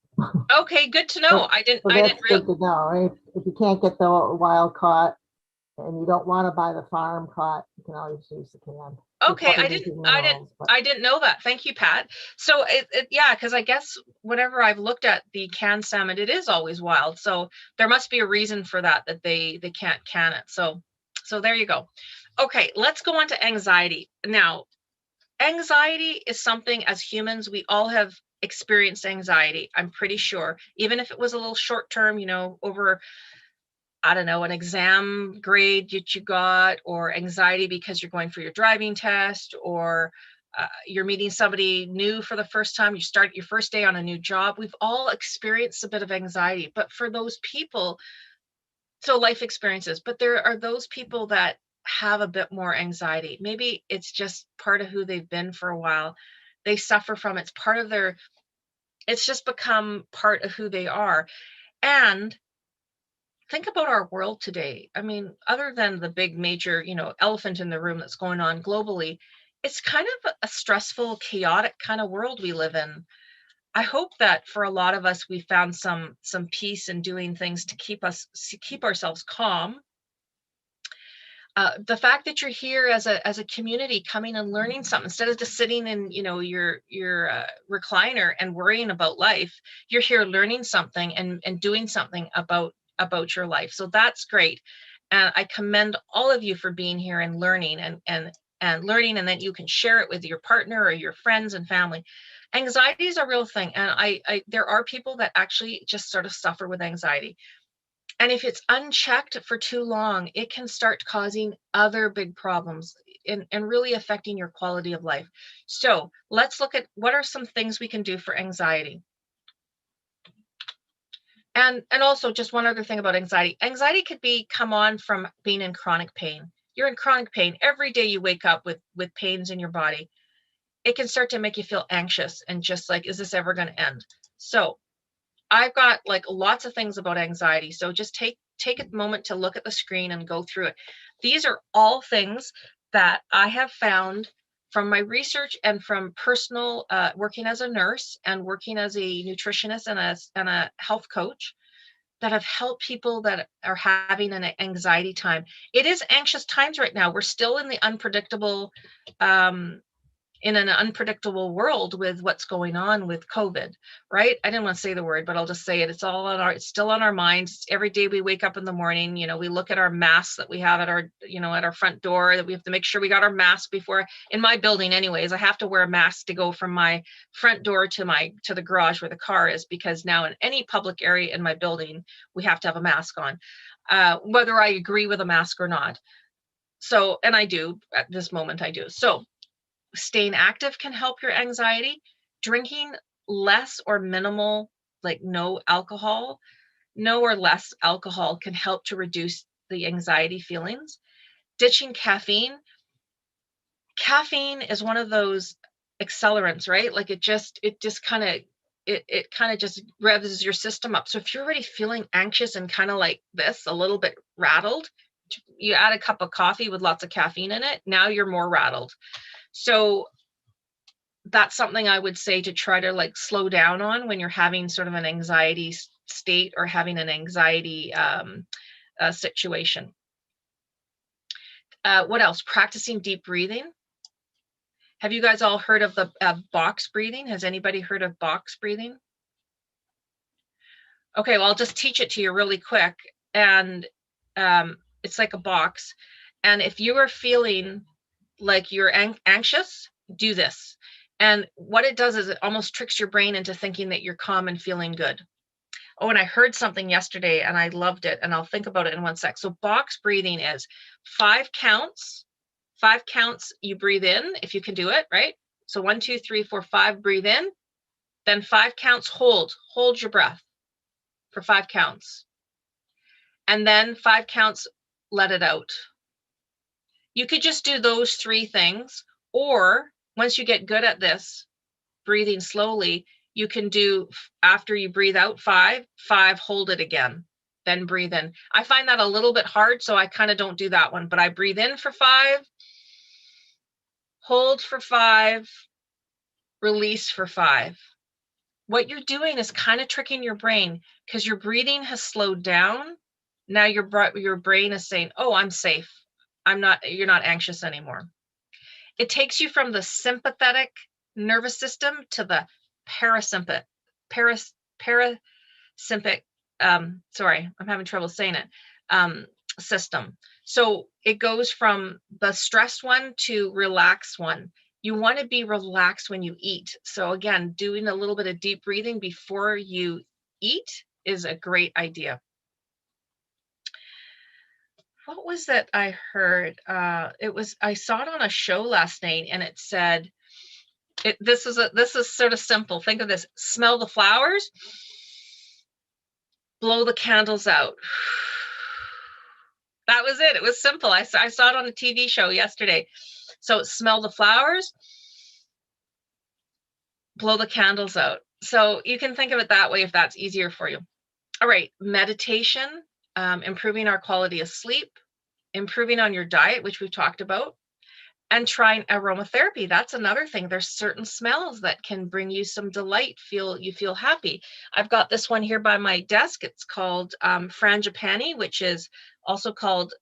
Okay, good to know. I didn't good to know, right? If you can't get the wild caught and you don't want to buy the farm caught, you can always use the canned. Okay, I didn't know that. Thank you, Pat. So yeah, because I guess whenever I've looked at the canned salmon, it is always wild. So there must be a reason for that they can't can it. So there you go. Okay, let's go on to anxiety. Now, anxiety is something as humans, we all have experienced anxiety, I'm pretty sure, even if it was a little short term, over, I don't know, an exam grade that you got, or anxiety because you're going for your driving test, or you're meeting somebody new for the first time, you start your first day on a new job. We've all experienced a bit of anxiety, but for those people, so life experiences, but there are those people that have a bit more anxiety. Maybe it's just part of who they've been for a while. They suffer from it. It's just become part of who they are. And think about our world today. I mean, other than the big major, elephant in the room that's going on globally, it's kind of a stressful, chaotic kind of world we live in. I hope that for a lot of us, we found some peace in doing things to keep ourselves calm. The fact that you're here as a community, coming and learning something instead of just sitting in your recliner and worrying about life, you're here learning something and doing something about your life. So that's great, and I commend all of you for being here and learning and learning, and then you can share it with your partner or your friends and family. Anxiety is a real thing, and there are people that actually just sort of suffer with anxiety. And if it's unchecked for too long, it can start causing other big problems and really affecting your quality of life. So let's look at what are some things we can do for anxiety. And also just one other thing about anxiety. Anxiety could come on from being in chronic pain. You're in chronic pain. Every day you wake up with pains in your body. It can start to make you feel anxious and just like, is this ever going to end? So I've got like lots of things about anxiety. So just take a moment to look at the screen and go through it. These are all things that I have found from my research and from personal working as a nurse and working as a nutritionist and a health coach that have helped people that are having an anxiety time. It is anxious times right now. We're still in the unpredictable in an unpredictable world with what's going on with COVID, right? I didn't want to say the word, but I'll just say it. It's still on our minds. Every day we wake up in the morning, we look at our masks that we have at our front door, that we have to make sure we got our mask before. In my building anyways, I have to wear a mask to go from my front door to the garage where the car is, because now in any public area in my building, we have to have a mask on, whether I agree with a mask or not. So, and I do at this moment, I do. So staying active can help your anxiety. Drinking less or minimal, like no or less alcohol can help to reduce the anxiety feelings. Ditching caffeine. Caffeine is one of those accelerants, right? Like it kind of just revs your system up. So if you're already feeling anxious and kind of like this, a little bit rattled, you add a cup of coffee with lots of caffeine in it, now you're more rattled. So that's something I would say to try to like slow down on when you're having sort of an anxiety state or having an anxiety situation. What else? Practicing deep breathing. Have you guys all heard of the box breathing? Has anybody heard of box breathing? Okay, well, I'll just teach it to you really quick. And it's like a box. And if you are feeling like you're anxious, do this. And what it does is it almost tricks your brain into thinking that you're calm and feeling good. Oh, and I heard something yesterday and I loved it, and I'll think about it in one sec. So box breathing is 5 counts. 5 counts you breathe in, if you can do it, right? So 1, 2, 3, 4, 5, breathe in. Then 5 counts, hold your breath for 5 counts. And then 5 counts, let it out. You could just do those 3 things, or once you get good at this, breathing slowly, you can do, after you breathe out 5, hold it again, then breathe in. I find that a little bit hard, so I kind of don't do that one, but I breathe in for 5, hold for 5, release for 5. What you're doing is kind of tricking your brain because your breathing has slowed down. Now your brain is saying, oh, I'm safe. You're not anxious anymore. It takes you from the sympathetic nervous system to the parasympathetic, sorry, I'm having trouble saying it, system. So it goes from the stressed one to relaxed one. You want to be relaxed when you eat. So again, doing a little bit of deep breathing before you eat is a great idea. What was that I heard? I saw it on a show last night, and it said, this is sort of simple. Think of this: smell the flowers, blow the candles out. That was it. It was simple. I saw it on a TV show yesterday. So smell the flowers, blow the candles out. So you can think of it that way if that's easier for you. All right, meditation, improving our quality of sleep, improving on your diet, which we've talked about, and trying aromatherapy. That's another thing. There's certain smells that can bring you some delight, you feel happy. I've got this one here by my desk. It's called frangipani, which is also called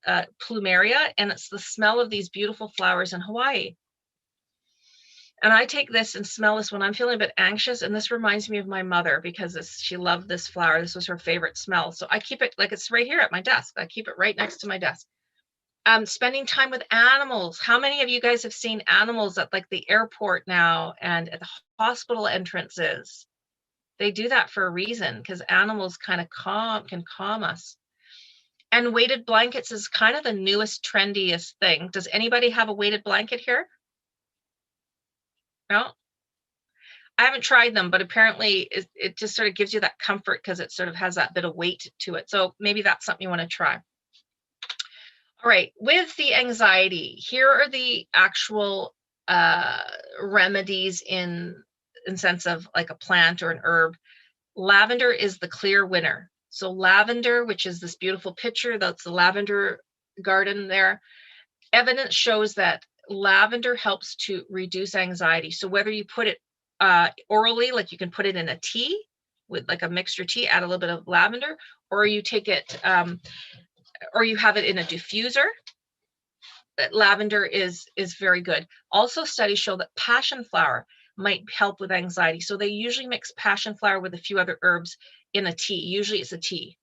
plumeria, and it's the smell of these beautiful flowers in Hawaii. And I take this and smell this when I'm feeling a bit anxious, and this reminds me of my mother because she loved this flower. This was her favorite smell. So I keep it, like, it's right here at my desk. I keep it right next to my desk. Spending time with animals. How many of you guys have seen animals at like the airport now and at the hospital entrances? They do that for a reason, because animals kind of can calm us. And weighted blankets is kind of the newest, trendiest thing. Does anybody have a weighted blanket here? No? I haven't tried them, but apparently it just sort of gives you that comfort because it sort of has that bit of weight to it. So maybe that's something you want to try. All right, with the anxiety, here are the actual remedies in sense of like a plant or an herb. Lavender is the clear winner. So lavender, which is this beautiful picture, that's the lavender garden there. Evidence shows that lavender helps to reduce anxiety. So whether you put it orally, like you can put it in a tea with like a mixture tea, add a little bit of lavender, or you take it, or you have it in a diffuser, that lavender is very good. Also, studies show that passion flower might help with anxiety. So they usually mix passion flower with a few other herbs in a tea. Usually it's a tea.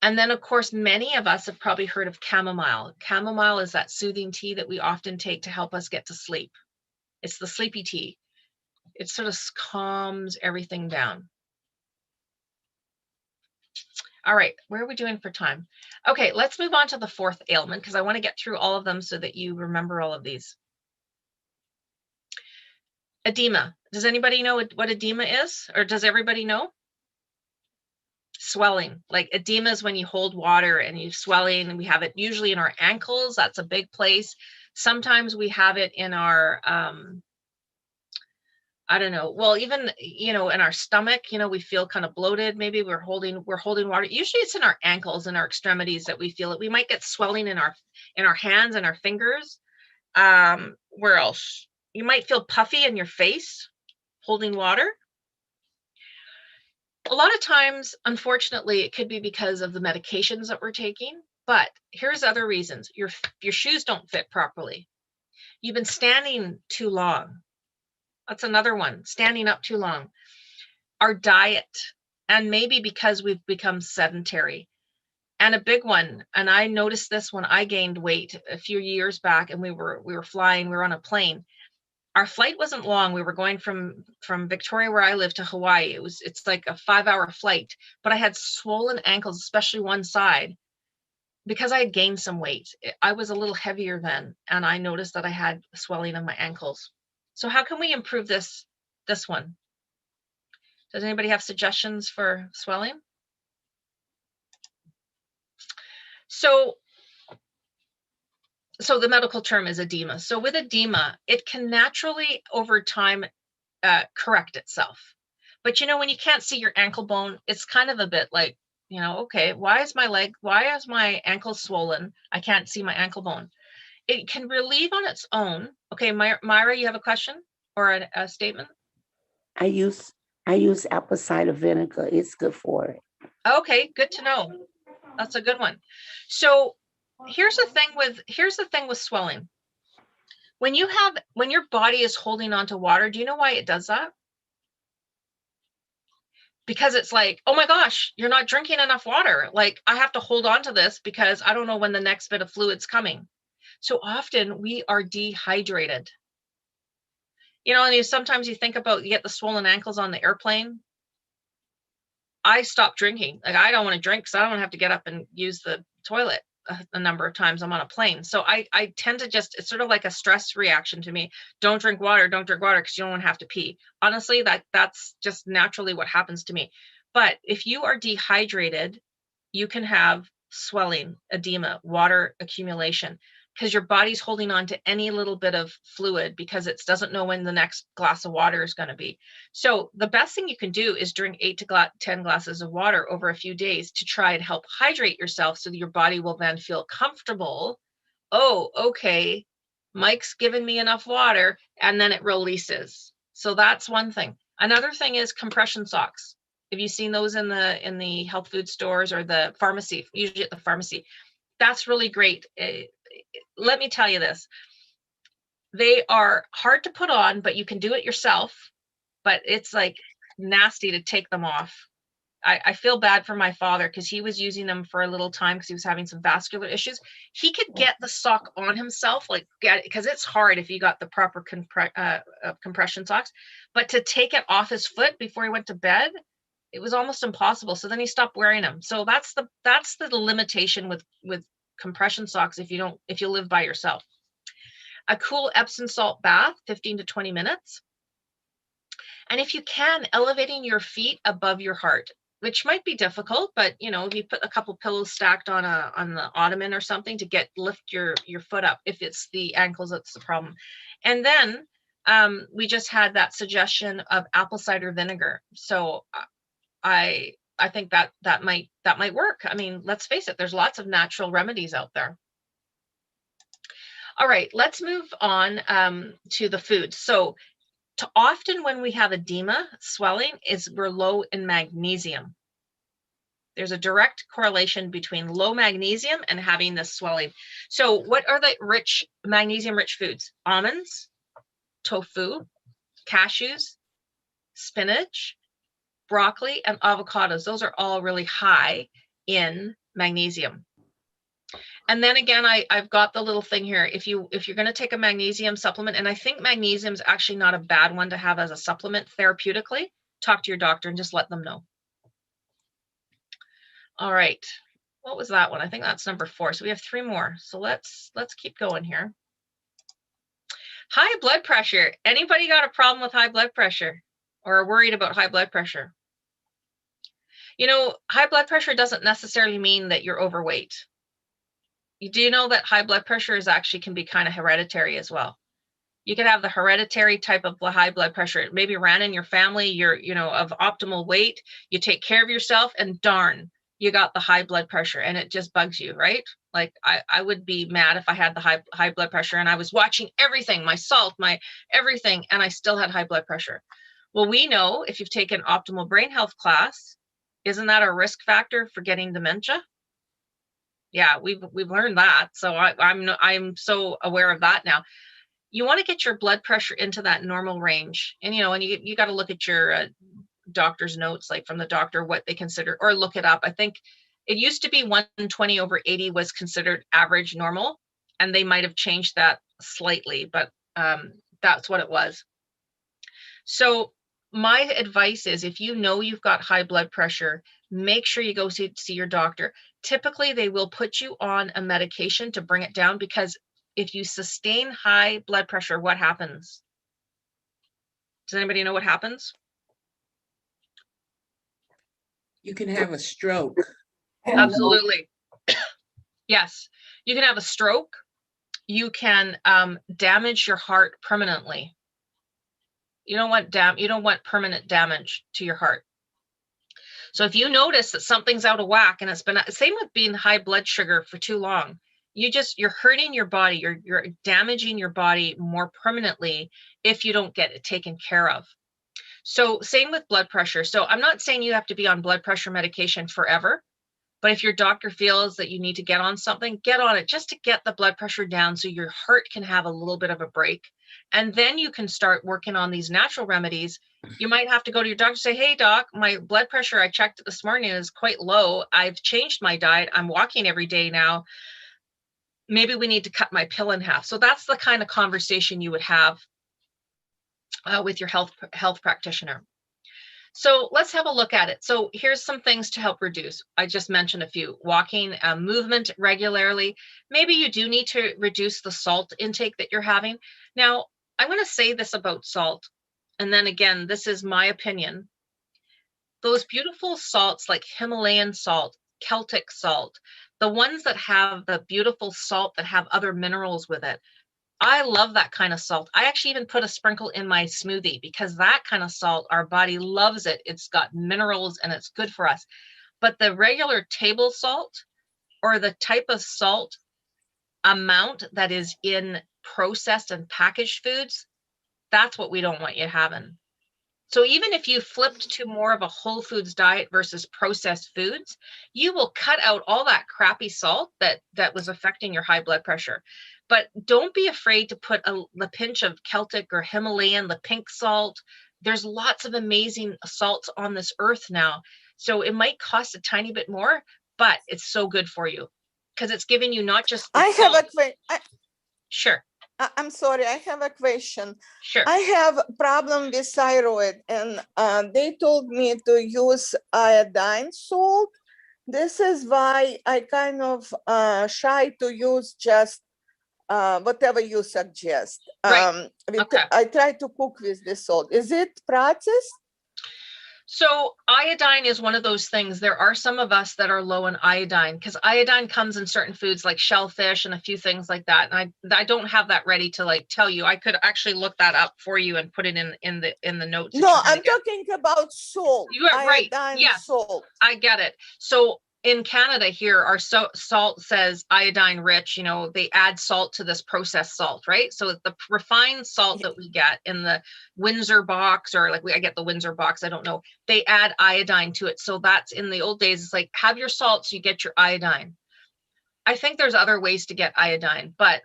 And then, of course, many of us have probably heard of chamomile. Chamomile is that soothing tea that we often take to help us get to sleep. It's the sleepy tea. It sort of calms everything down. All right, where are we doing for time? Okay, let's move on to the fourth ailment because I want to get through all of them so that you remember all of these. Edema. Does anybody know what edema is? Or does everybody know? Swelling. Like edema is when you hold water and you're swelling, and we have it usually in our ankles. That's a big place. Sometimes we have it in our, I don't know. Well, even, in our stomach, we feel kind of bloated. Maybe we're holding water. Usually it's in our ankles and our extremities that we feel it. We might get swelling in our hands and our fingers. Where else? You might feel puffy in your face, holding water. A lot of times, unfortunately, it could be because of the medications that we're taking, but here's other reasons. Your shoes don't fit properly. You've been standing too long. That's another one, standing up too long. Our diet, and maybe because we've become sedentary. And a big one, and I noticed this when I gained weight a few years back, and we were flying, we were on a plane. Our flight wasn't long. We were going from Victoria, where I live, to Hawaii. It's like a 5-hour flight, but I had swollen ankles, especially one side, because I had gained some weight. I was a little heavier then, and I noticed that I had swelling in my ankles. So how can we improve this one? Does anybody have suggestions for swelling? So the medical term is edema. So with edema, it can naturally over time correct itself. But you know, when you can't see your ankle bone, it's kind of a bit like, you know, okay, why is my ankle swollen? I can't see my ankle bone. It can relieve on its own. Okay, Myra, you have a question or a statement? I use apple cider vinegar. It's good for it. Okay, good to know. That's a good one. So here's the thing with swelling. When your body is holding on to water, do you know why it does that? Because it's like, oh my gosh, you're not drinking enough water. Like, I have to hold on to this because I don't know when the next bit of fluid's coming. So often we are dehydrated. You know, and sometimes you think about, you get the swollen ankles on the airplane. I stopped drinking. Like, I don't want to drink because I don't have to get up and use the toilet a number of times I'm on a plane. So I tend to just, it's sort of like a stress reaction to me. Don't drink water because you don't want to have to pee. Honestly, that's just naturally what happens to me. But if you are dehydrated, you can have swelling, edema, water accumulation, because your body's holding on to any little bit of fluid because it doesn't know when the next glass of water is going to be. So the best thing you can do is drink 8 to 10 glasses of water over a few days to try and help hydrate yourself so that your body will then feel comfortable. Oh, okay, Mike's given me enough water, and then it releases. So that's one thing. Another thing is compression socks. Have you seen those in the health food stores or the pharmacy, usually at the pharmacy? That's really great. Let me tell you this. They are hard to put on, but you can do it yourself. But it's like nasty to take them off. I feel bad for my father because he was using them for a little time because he was having some vascular issues. He could get the sock on himself, like get it, because it's hard if you got the proper compression socks. But to take it off his foot before he went to bed, it was almost impossible. So then he stopped wearing them. So that's the limitation with compression socks if you live by yourself. A cool Epsom salt bath, 15 to 20 minutes. And if you can, elevating your feet above your heart, which might be difficult, but you know, if you put a couple pillows stacked on the ottoman or something to lift your foot up if it's the ankles that's the problem. And then we just had that suggestion of apple cider vinegar. So I think that might work. I mean, let's face it, there's lots of natural remedies out there. All right, let's move on to the food. So often when we have edema, swelling, is we're low in magnesium. There's a direct correlation between low magnesium and having this swelling. So what are the magnesium-rich foods? Almonds, tofu, cashews, spinach, broccoli, and avocados. Those are all really high in magnesium. And then again, I've got the little thing here. If you're going to take a magnesium supplement, and I think magnesium is actually not a bad one to have as a supplement therapeutically, talk to your doctor and just let them know. All right. What was that one? I think that's number 4. So we have 3 more. So let's keep going here. High blood pressure. Anybody got a problem with high blood pressure or are worried about high blood pressure? You know, high blood pressure doesn't necessarily mean that you're overweight. You do know that high blood pressure can be kind of hereditary as well. You could have the hereditary type of high blood pressure. It maybe ran in your family, you're, of optimal weight, you take care of yourself, and darn, you got the high blood pressure and it just bugs you, right? Like I would be mad if I had the high blood pressure and I was watching everything, my salt, my everything, and I still had high blood pressure. Well, we know if you've taken optimal brain health class, isn't that a risk factor for getting dementia? Yeah, we've learned that. So I'm so aware of that now. You want to get your blood pressure into that normal range, and you got to look at your doctor's notes, like from the doctor, what they consider, or look it up. I think it used to be 120/80 was considered average normal, and they might have changed that slightly, but that's what it was. So my advice is, if you know you've got high blood pressure, make sure you go see your doctor. Typically, they will put you on a medication to bring it down, because if you sustain high blood pressure, what happens? Does anybody know what happens? You can have a stroke. Absolutely. Yes, you can have a stroke. You can damage your heart permanently. You don't want permanent damage to your heart. So if you notice that something's out of whack, and it's been same with being high blood sugar for too long, you're hurting your body. You're damaging your body more permanently if you don't get it taken care of. So same with blood pressure. So I'm not saying you have to be on blood pressure medication forever, but if your doctor feels that you need to get on something, get on it just to get the blood pressure down so your heart can have a little bit of a break. And then you can start working on these natural remedies. You might have to go to your doctor and say, hey, doc, my blood pressure, I checked it this morning, is quite low. I've changed my diet. I'm walking every day now. Maybe we need to cut my pill in half. So that's the kind of conversation you would have with your health practitioner. So let's have a look at it. So here's some things to help reduce. I just mentioned a few: walking, movement regularly. Maybe you do need to reduce the salt intake that you're having. Now, I'm going to say this about salt. And then again, this is my opinion. Those beautiful salts like Himalayan salt, Celtic salt, the ones that have the beautiful salt that have other minerals with it, I love that kind of salt. I actually even put a sprinkle in my smoothie because that kind of salt, our body loves it. It's got minerals and it's good for us. But the regular table salt, or the type of salt amount that is in processed and packaged foods, that's what we don't want you having. So even if you flipped to more of a whole foods diet versus processed foods, you will cut out all that crappy salt that was affecting your high blood pressure. But don't be afraid to put a pinch of Celtic or Himalayan, the pink salt. There's lots of amazing salts on this earth now. So it might cost a tiny bit more, but it's so good for you because it's giving you not just the have salt. a question. Sure. I'm sorry, I have a question. Sure. I have a problem with thyroid, and they told me to use iodine salt. This is why I kind of shy to use just whatever you suggest. Right. Okay. I try to cook with the salt. Is it processed? So iodine is one of those things. There are some of us that are low in iodine because iodine comes in certain foods like shellfish and a few things like that. And I don't have that ready to like tell you. I could actually look that up for you and put it in the notes. No, I'm talking about salt. You are right. Yes, salt. I get it. So in Canada here, our salt says iodine rich. They add salt to this processed salt, right? So the refined salt that we get in the Windsor box, or I get the Windsor box, I don't know, they add iodine to it. So that's, in the old days, it's like, have your salt so you get your iodine. I think there's other ways to get iodine, but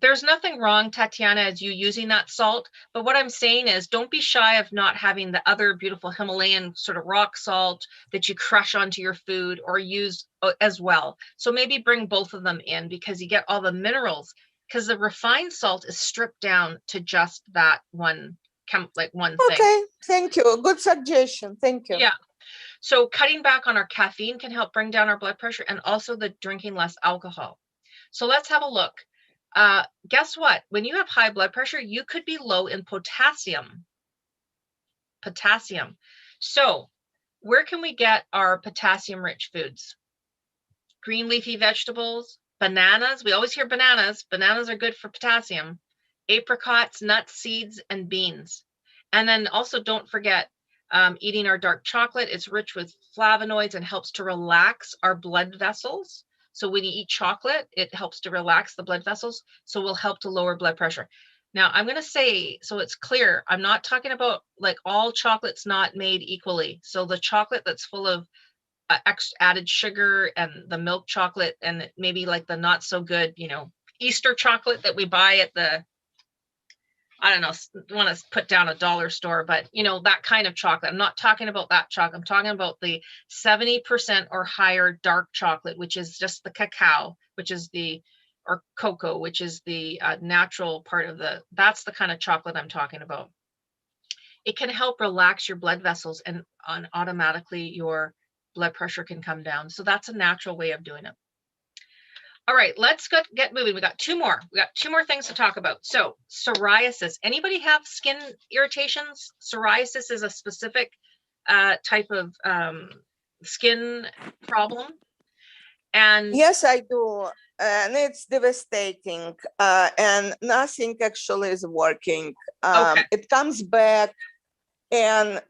there's nothing wrong, Tatiana, as you using that salt. But what I'm saying is, don't be shy of not having the other beautiful Himalayan sort of rock salt that you crush onto your food or use as well. So maybe bring both of them in because you get all the minerals, because the refined salt is stripped down to just that one thing. Okay, thank you. Good suggestion. Thank you. Yeah. So cutting back on our caffeine can help bring down our blood pressure, and also the drinking less alcohol. So let's have a look. Guess what? When you have high blood pressure, you could be low in potassium. So where can we get our potassium-rich foods? Green leafy vegetables, bananas. We always hear bananas. Bananas are good for potassium. Apricots, nuts, seeds, and beans. And then also don't forget eating our dark chocolate. It's rich with flavonoids and helps to relax our blood vessels. So when you eat chocolate, it helps to relax the blood vessels. So will help to lower blood pressure. Now I'm going to say, so it's clear, I'm not talking about like all chocolate's not made equally. So the chocolate that's full of extra added sugar and the milk chocolate and maybe like the not so good, Easter chocolate that we buy at the, I don't know, want to put down a dollar store, but that kind of chocolate. I'm not talking about that chocolate. I'm talking about the 70% or higher dark chocolate, which is just the cacao, or cocoa, which is the natural part of that's the kind of chocolate I'm talking about. It can help relax your blood vessels and automatically your blood pressure can come down. So that's a natural way of doing it. All right, let's get moving. We got two more things to talk about. So psoriasis. Anybody have skin irritations? Psoriasis is a specific type of skin problem? And yes, I do. And it's devastating. And nothing actually is working. Okay. It comes back, and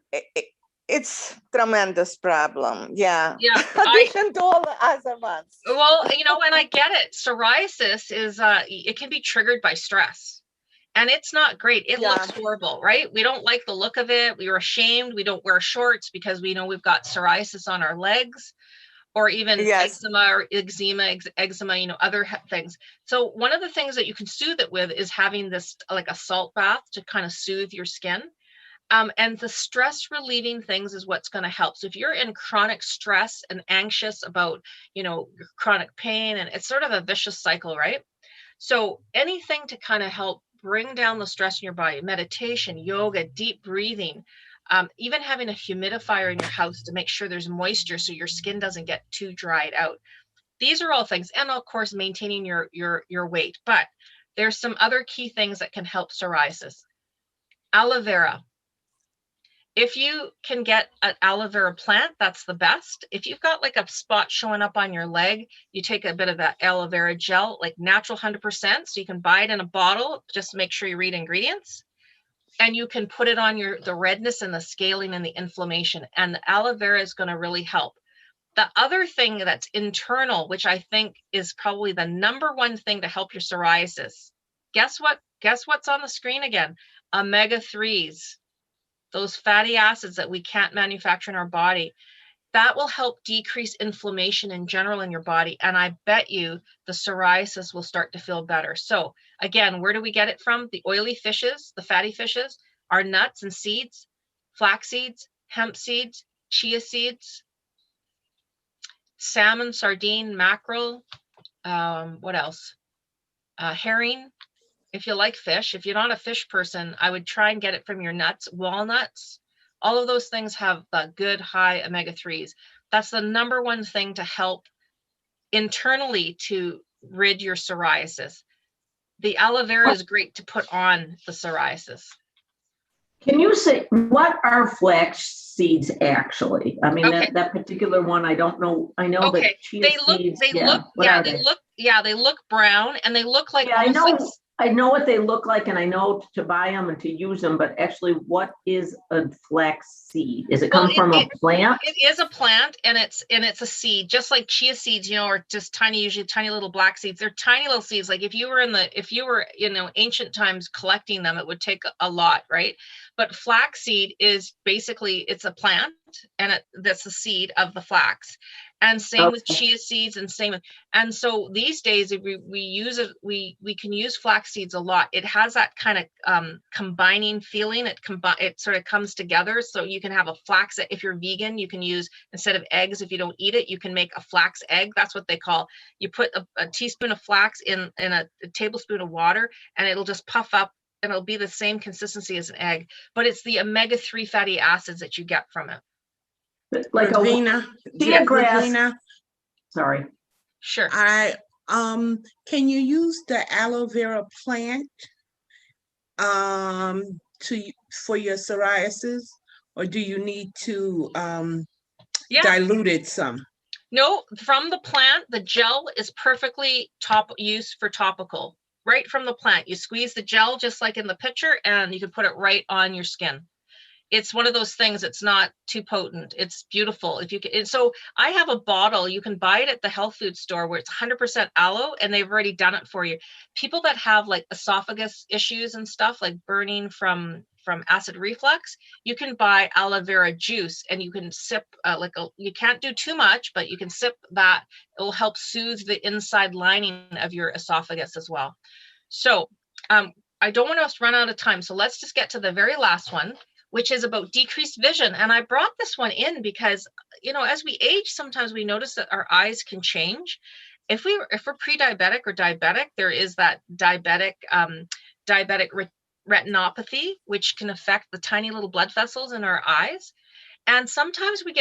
it's tremendous problem. Yeah. Yeah, Addition to all the other ones. well, you know, and I get it. Psoriasis is it can be triggered by stress. And it's not great. It Yeah. looks horrible, right? We don't like the look of it. We were ashamed. We don't wear shorts because we know we've got psoriasis on our legs, or even Yes. eczema, you know, other things. So one of the things that you can soothe it with is having this like a salt bath to kind of soothe your skin. And the stress relieving things is what's going to help. So if you're in chronic stress and anxious about, you know, your chronic pain, and it's sort of a vicious cycle, right? So anything to kind of help bring down the stress in your body, meditation, yoga, deep breathing, even having a humidifier in your house to make sure there's moisture so your skin doesn't get too dried out. These are all things, and of course, maintaining your weight. But there's some other key things that can help psoriasis. Aloe vera. If you can get an aloe vera plant, that's the best. If you've got like a spot showing up on your leg, you take a bit of that aloe vera gel, like natural 100%. So you can buy it in a bottle, just make sure you read ingredients. And you can put it on the redness and the scaling and the inflammation. And the aloe vera is going to really help. The other thing that's internal, which I think is probably the number one thing to help your psoriasis. Guess what? Guess what's on the screen again? Omega-3s. Those fatty acids that we can't manufacture in our body, that will help decrease inflammation in general in your body. And I bet you the psoriasis will start to feel better. So again, where do we get it from? The oily fishes, the fatty fishes, our nuts and seeds, flax seeds, hemp seeds, chia seeds, salmon, sardine, mackerel, what else? Herring. If you like fish, if you're not a fish person, I would try and get it from your nuts, walnuts. All of those things have good high omega-3s. That's the number one thing to help internally to rid your psoriasis. The aloe vera is great to put on the psoriasis. Can you say, what are flax seeds actually? I mean, Okay. that particular one, I don't know. I know Okay, that chia seeds, they look brown, and they look like, yeah, I know what they look like, and I know to buy them and to use them, but actually, what is a flax seed? Is it come from a plant? It is a plant, and it's a seed, just like chia seeds, you know, are just tiny, usually tiny little black seeds. They're tiny little seeds. Like if you were, you know, ancient times collecting them, it would take a lot, right? But flaxseed is basically, it's a plant, and that's the seed of the flax. And same with chia seeds, and and so these days, if we use it, we can use flax seeds a lot. It has that kind of combining feeling. It sort of comes together. So you can have a flax. If you're vegan, you can use, instead of eggs, if you don't eat it, you can make a flax egg. That's what they call. You put a teaspoon of flax in a tablespoon of water, and it'll just puff up, and it'll be the same consistency as an egg. But it's the omega-3 fatty acids that you get from it. Like Ravina, chia grass. Ravina, Sorry. Sure. Can you use the aloe vera plant for your psoriasis, or do you need to dilute it some? No, from the plant, the gel is perfectly use for topical. Right from the plant, you squeeze the gel just like in the picture, and you can put it right on your skin. It's one of those things, it's not too potent. It's beautiful. If you can, so I have a bottle, you can buy it at the health food store where it's 100% aloe, and they've already done it for you. People that have like esophagus issues and stuff, like burning from acid reflux, you can buy aloe vera juice, and you can sip you can't do too much, but you can sip that. It will help soothe the inside lining of your esophagus as well. So I don't want us to run out of time. So let's just get to the very last one, which is about decreased vision. And I brought this one in because, you know, as we age, sometimes we notice that our eyes can change. If we're pre-diabetic or diabetic, there is that diabetic retinopathy, which can affect the tiny little blood vessels in our eyes. And sometimes we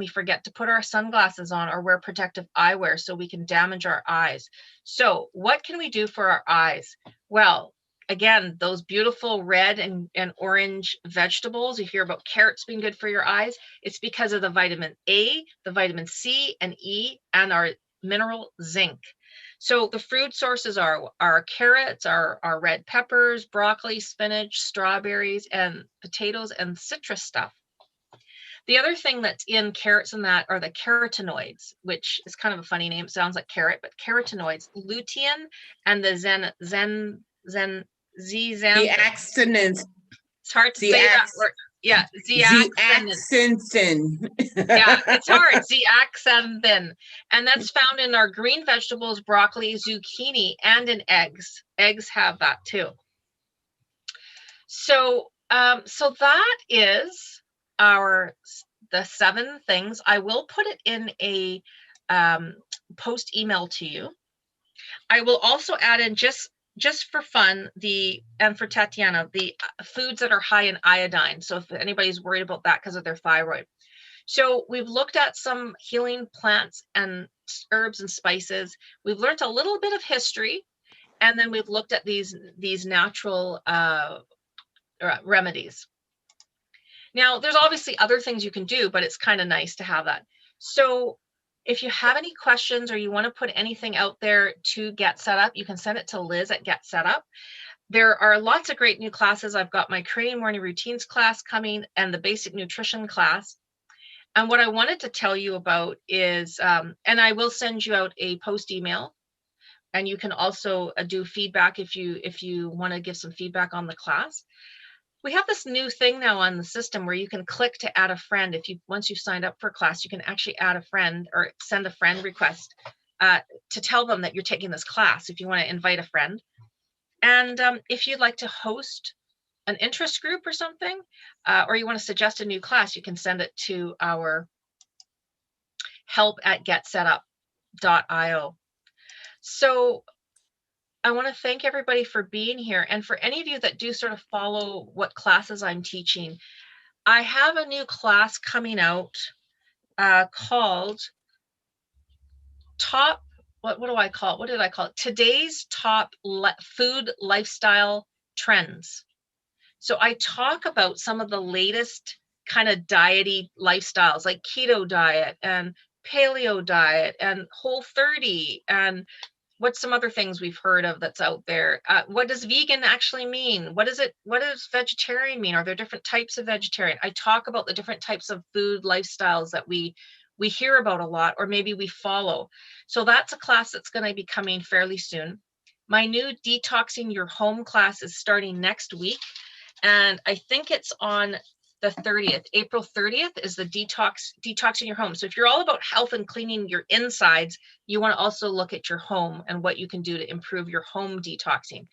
forget to put our sunglasses on or wear protective eyewear, so we can damage our eyes. So what can we do for our eyes? Well, again, those beautiful red and orange vegetables. You hear about carrots being good for your eyes. It's because of the vitamin A, the vitamin C and E, and our mineral zinc. So the food sources are carrots, our red peppers, broccoli, spinach, strawberries, and potatoes, and citrus stuff. The other thing that's in carrots and that are the carotenoids, which is kind of a funny name. It sounds like carrot, but carotenoids, lutein, and the zeaxanthin. Zeaxanthin. It's hard to say that word. Yeah, zeaxanthin. Yeah, it's hard. Zeaxanthin. And that's found in our green vegetables, broccoli, zucchini, and in eggs. Eggs have that too. So, so that is the 7 things. I will put it in a post email to you. I will also add in just for fun, and for Tatiana, the foods that are high in iodine. So if anybody's worried about that because of their thyroid. So we've looked at some healing plants and herbs and spices. We've learned a little bit of history, and then we've looked at these natural remedies. Now, there's obviously other things you can do, but it's kind of nice to have that. So if you have any questions or you want to put anything out there to Get Set Up, you can send it to Liz at Get Set Up. There are lots of great new classes. I've got my Creating Morning Routines class coming and the Basic Nutrition class. And what I wanted to tell you about is, and I will send you out a post email, and you can also do feedback if you want to give some feedback on the class. We have this new thing now on the system where you can click to add a friend. Once you've signed up for a class, you can actually add a friend or send a friend request to tell them that you're taking this class if you want to invite a friend. And if you'd like to host an interest group or something, or you want to suggest a new class, you can send it to our help@getsetup.io. So I want to thank everybody for being here. And for any of you that do sort of follow what classes I'm teaching, I have a new class coming out called what do I call it? What did I call it? Today's Top Food Lifestyle Trends. So I talk about some of the latest kind of diety lifestyles like keto diet and paleo diet and Whole30 and what's some other things we've heard of that's out there. What does vegan actually mean? What does vegetarian mean? Are there different types of vegetarian? I talk about the different types of food lifestyles that we hear about a lot, or maybe we follow. So that's a class that's going to be coming fairly soon. My new Detoxing Your Home class is starting next week. And I think it's on the 30th. April 30th is the Detoxing Your Home. So if you're all about health and cleaning your insides, you want to also look at your home and what you can do to improve your home detoxing.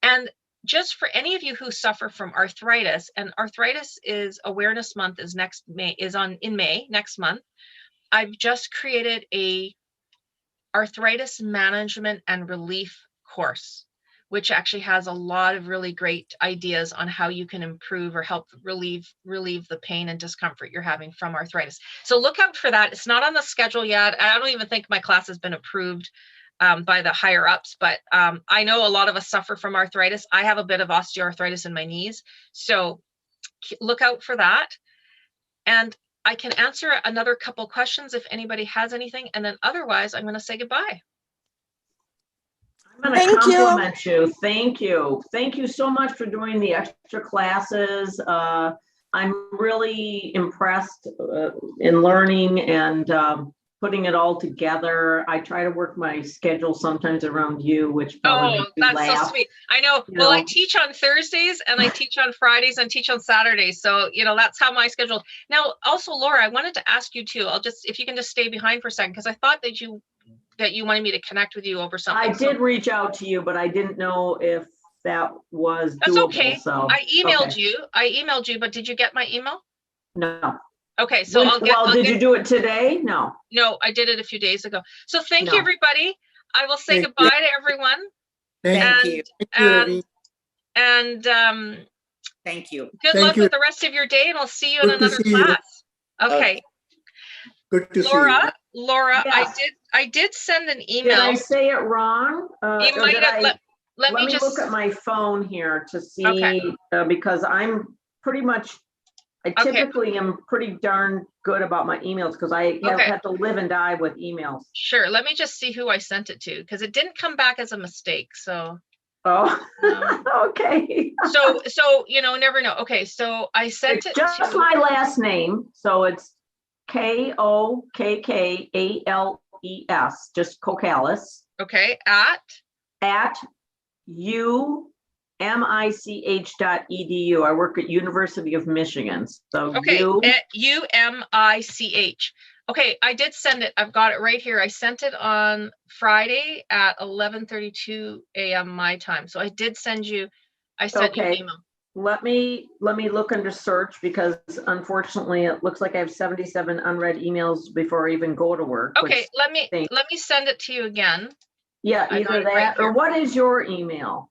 And just for any of you who suffer from arthritis, and Arthritis is Awareness Month is in May next month. I've just created a arthritis management and relief course, which actually has a lot of really great ideas on how you can improve or help relieve the pain and discomfort you're having from arthritis. So look out for that. It's not on the schedule yet. I don't even think my class has been approved by the higher ups, but I know a lot of us suffer from arthritis. I have a bit of osteoarthritis in my knees. So look out for that. And I can answer another couple questions if anybody has anything. And then otherwise, I'm going to say goodbye. I'm going to compliment you. Thank you. Thank you so much for doing the extra classes. I'm really impressed in learning and putting it all together. I try to work my schedule sometimes around you, which probably makes me laugh. So sweet. I know. Well, I teach on Thursdays and I teach on Fridays and teach on Saturdays. So, that's how my schedule. Now, also, Laura, I wanted to ask you too. If you can just stay behind for a second, because I thought that you wanted me to connect with you over something. I did reach out to you, but I didn't know if that was doable. That's okay. So I emailed you, but did you get my email? No. Okay, so did you do it today? No. No, I did it a few days ago. So thank you, everybody. I will say goodbye to everyone. Thank you. And thank you. Good luck with the rest of your day, and I'll see you in another class. Okay. Good to see you. Laura, yes. I did send an email. Did I say it wrong? You might have. let me look at my phone here to see, because I'm pretty much, I typically am pretty darn good about my emails because I have to live and die with emails. Sure. Let me just see who I sent it to because it didn't come back as a mistake. So. Oh, okay. So, you know, never know. Okay. So I sent it just to my last name. So it's Kokkalles, just Kokkalles. Okay. At umich.edu. I work at University of Michigan. So at UMICH. Okay, I did send it. I've got it right here. I sent it on Friday at 11:32 a.m. my time. So I did send you. I sent you an email. Let me look under search because unfortunately it looks like I have 77 unread emails before I even go to work. Okay, let me send it to you again. Yeah, either that or what is your email?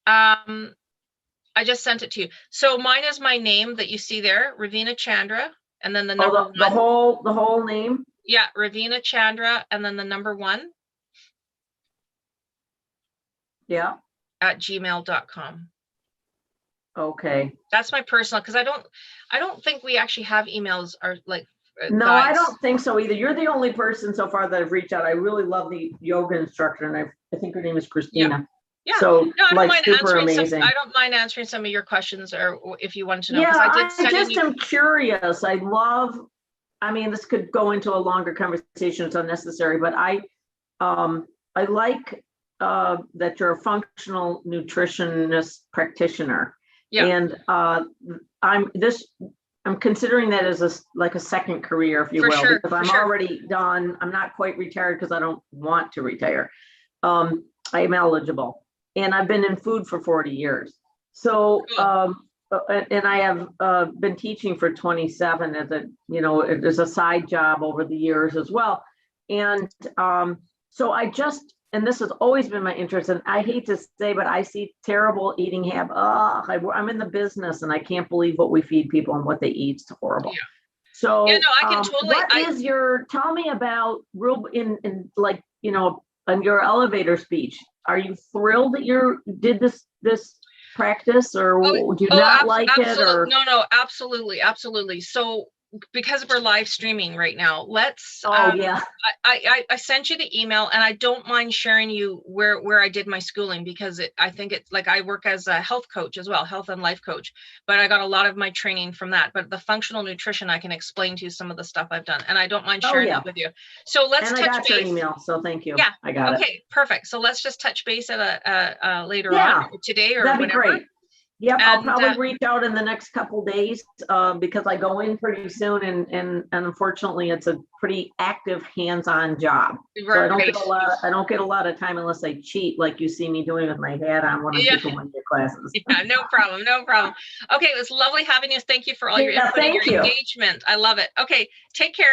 I just sent it to you. So mine is my name that you see there, Ravina Chandra, and then the number 1. The whole name? Yeah, Ravina Chandra, and then the number 1. Yeah. At gmail.com. Okay. That's my personal, because I don't think we actually have emails or like. No, guys. I don't think so either. You're the only person so far that I've reached out. I really love the yoga instructor, and I think her name is Christina. Yeah. So no, I don't mind super amazing. I don't mind answering some of your questions, or if you want to know. Yeah, I just am curious. I mean, this could go into a longer conversation. It's unnecessary, but I like that you're a functional nutritionist practitioner. Yeah. And I'm considering that as a second career, if you will, because I'm already done. I'm not quite retired because I don't want to retire. I am eligible, and I've been in food for 40 years. So, and I have been teaching for 27 as as a side job over the years as well. And so and this has always been my interest, and I hate to say, but I see terrible eating habits. I'm in the business, and I can't believe what we feed people and what they eat. It's horrible. Yeah. So, I can totally. Tell me about on your elevator speech. Are you thrilled that you did this practice, or do you not like it? Or no, absolutely. So. Because we're live streaming right now, let's I sent you the email, and I don't mind sharing you where I did my schooling, because I think it's like I work as a health coach as well, health and life coach, but I got a lot of my training from that. But the functional nutrition, I can explain to you some of the stuff I've done, and I don't mind sharing that with you. So let's touch base. I got your email, so thank you. Yeah, I got it. Okay, perfect. So let's just touch base at a later on today or that'd whenever. Be great. Yep, I'll probably reach out in the next couple days because I go in pretty soon, and unfortunately, it's a pretty active, hands-on job. So I don't get a lot of time unless I cheat, like you see me doing with my hat on when I'm taking one of your classes. Yeah, no problem. Okay, it was lovely having you. Thank you for all your input and your engagement. I love it. Okay, take care.